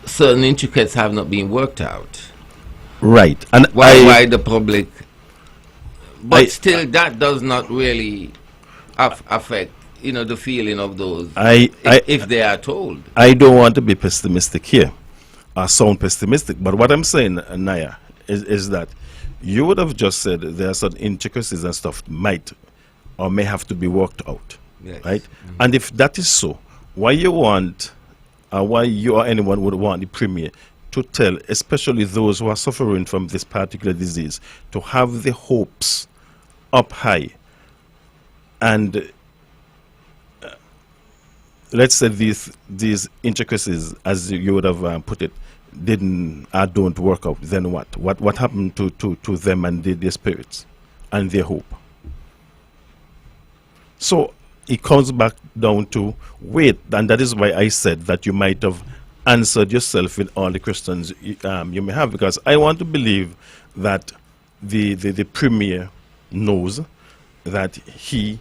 certain intricacies have not been worked out. Right, and why the public, but still that does not really affect the feeling of those if they are told. I don't want to be pessimistic here, or sound pessimistic, but what I'm saying, Naya, is that you would have just said there are some intricacies and stuff might or may have to be worked out, yes. Right? And if that is so, why you or anyone would want the Premier to tell, especially those who are suffering from this particular disease, to have the hopes up high, and let's say these intricacies, as you would have put it, don't work out, then what happened to them and their spirits and their hope? So it comes back down to wait, and that is why I said that you might have answered yourself with all the questions you may have, because I want to believe that the Premier knows that he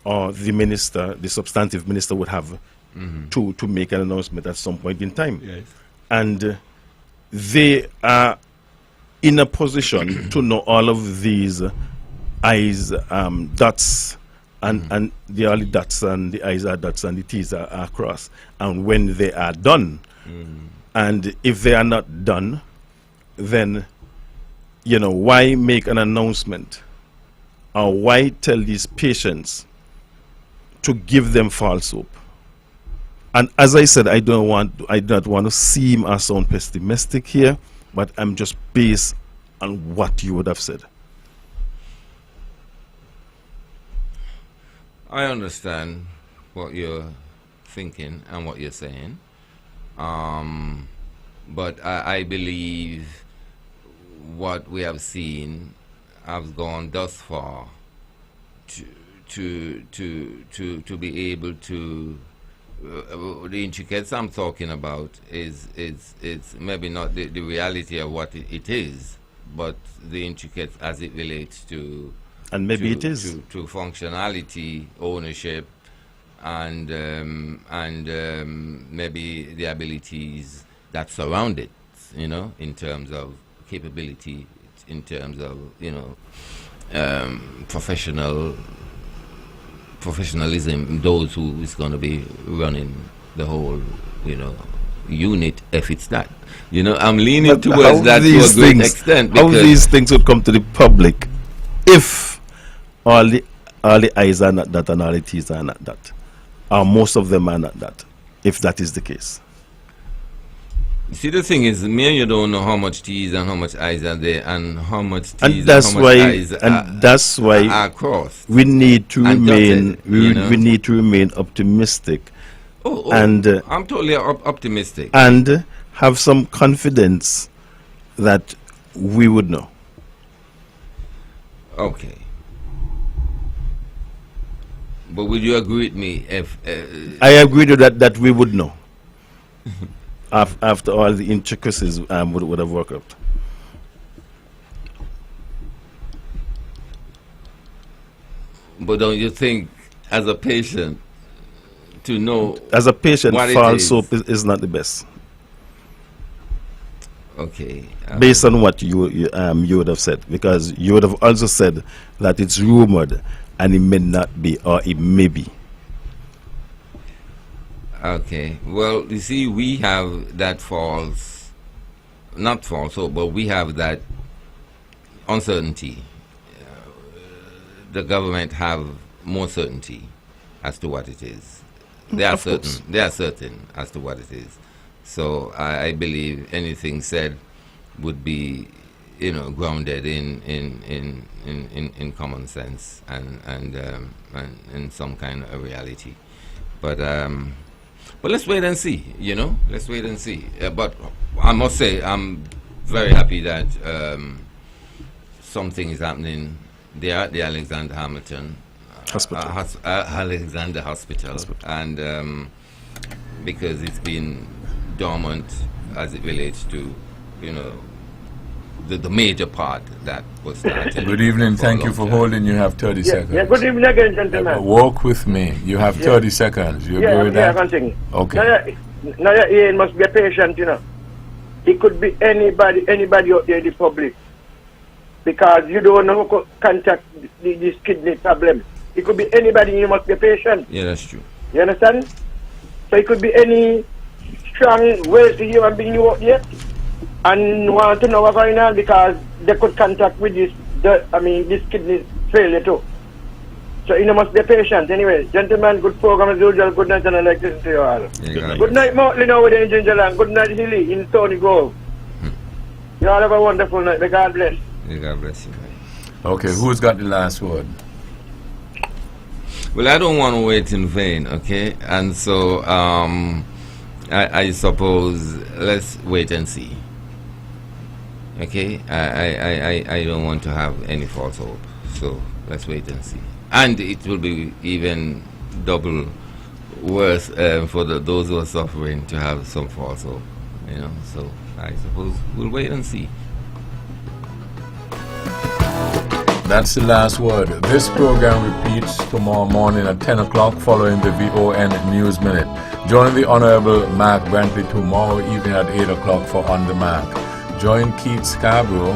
or the minister, the substantive minister, would have to make an announcement at some point in time. Yes. And they are in a position to know all of these I's, dots, and the only dots and the I's are dots and the T's are crossed. And when they are done, and if they are not done, then, why make an announcement? Or why tell these patients to give them false hope? And as I said, I do not want to seem or sound pessimistic here, but I'm just based on what you would have said. I understand what you're thinking and what you're saying, but I believe what we have seen has gone thus far to be able to. The intricacies I'm talking about is maybe not the reality of what it is, but the intricacies as it relates to, and maybe it is to functionality, ownership, maybe the abilities that surround it, in terms of capability, in terms of professionalism, those who is going to be running the whole unit, if it's that. I'm leaning towards that to a great extent. How these things would come to the public if all the I's are not that and all the T's are not that, or most of them are not that, if that is the case? See, the thing is, me and you don't know how much T's and how much I's are there, and how much T's and that's how much why, I's that's why are crossed. We need to remain. Dotted, we need to remain optimistic. And I'm totally optimistic. And have some confidence that we would know. Okay. But would you agree with me if... I agree to that we would know. After all the intricacies would have worked out. But don't you think, as a patient, to know... As a patient, what false hope is not the best. Okay. Based on what you would have said, because you would have also said that it's rumored and it may not be, or it may be. Okay. Well, you see, we have that not false hope, but we have that uncertainty. The government have more certainty as to what it is. They are certain. They are certain as to what it is. So I believe anything said would be, grounded in common sense and in some kind of reality. But let's wait and see. Let's wait and see. But I must say, I'm very happy that something is happening there at the Alexander Hamilton Hospital. Alexander Hospital, and because it's been dormant as it relates to, the major part that was started. Good evening. Thank you for holding. You have 30 seconds. Yeah, good evening again, gentlemen. Walk with me. You have 30 seconds. You agree with that? Continue. Okay. Now you must be a patient, It could be anybody out there in the public. Because you don't know who could contact this kidney problem. It could be anybody, you must be patient. Yeah, that's true. You understand? So it could be any strong, wealthy human being you out there and want to know what's going on because they could contact with this kidney failure too. So you must be patient. Anyway, gentlemen, good program as usual. Good night and I like to listen to you all. Good night, Motley now with the Ginger Land. Good night, Hilly in Stony Grove. You all have a wonderful night. May God bless. May God bless you. Okay, who's got the last word? Well, I don't want to wait in vain, okay? And so I suppose let's wait and see. Okay? I don't want to have any false hope. So let's wait and see. And it will be even double worse for those who are suffering to have some false hope. So I suppose we'll wait and see. That's the last word. This program repeats tomorrow morning at 10 o'clock following the VON News Minute. Join the Honorable Mark Brantley tomorrow evening at 8 o'clock for On the Mark. Join Keith Scarborough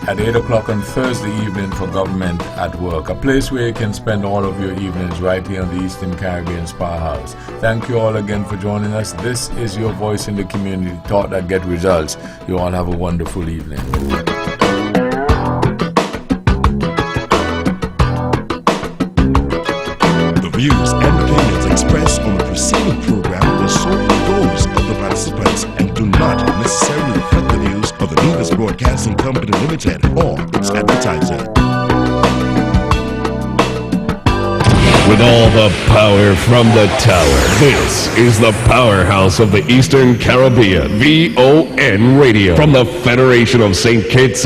at 8 o'clock on Thursday evening for Government at Work, a place where you can spend all of your evenings right here on the Eastern Caribbean Spa House. Thank you all again for joining us. This is your voice in the community, thought that get results. You all have a wonderful evening. Views and opinions expressed on the preceding program were solely those of the participants and do not necessarily reflect the views of the Nevis Broadcasting Company Limited or its advertiser. With all the power from the tower, this is the powerhouse of the Eastern Caribbean, VON Radio, from the Federation of St. Kitts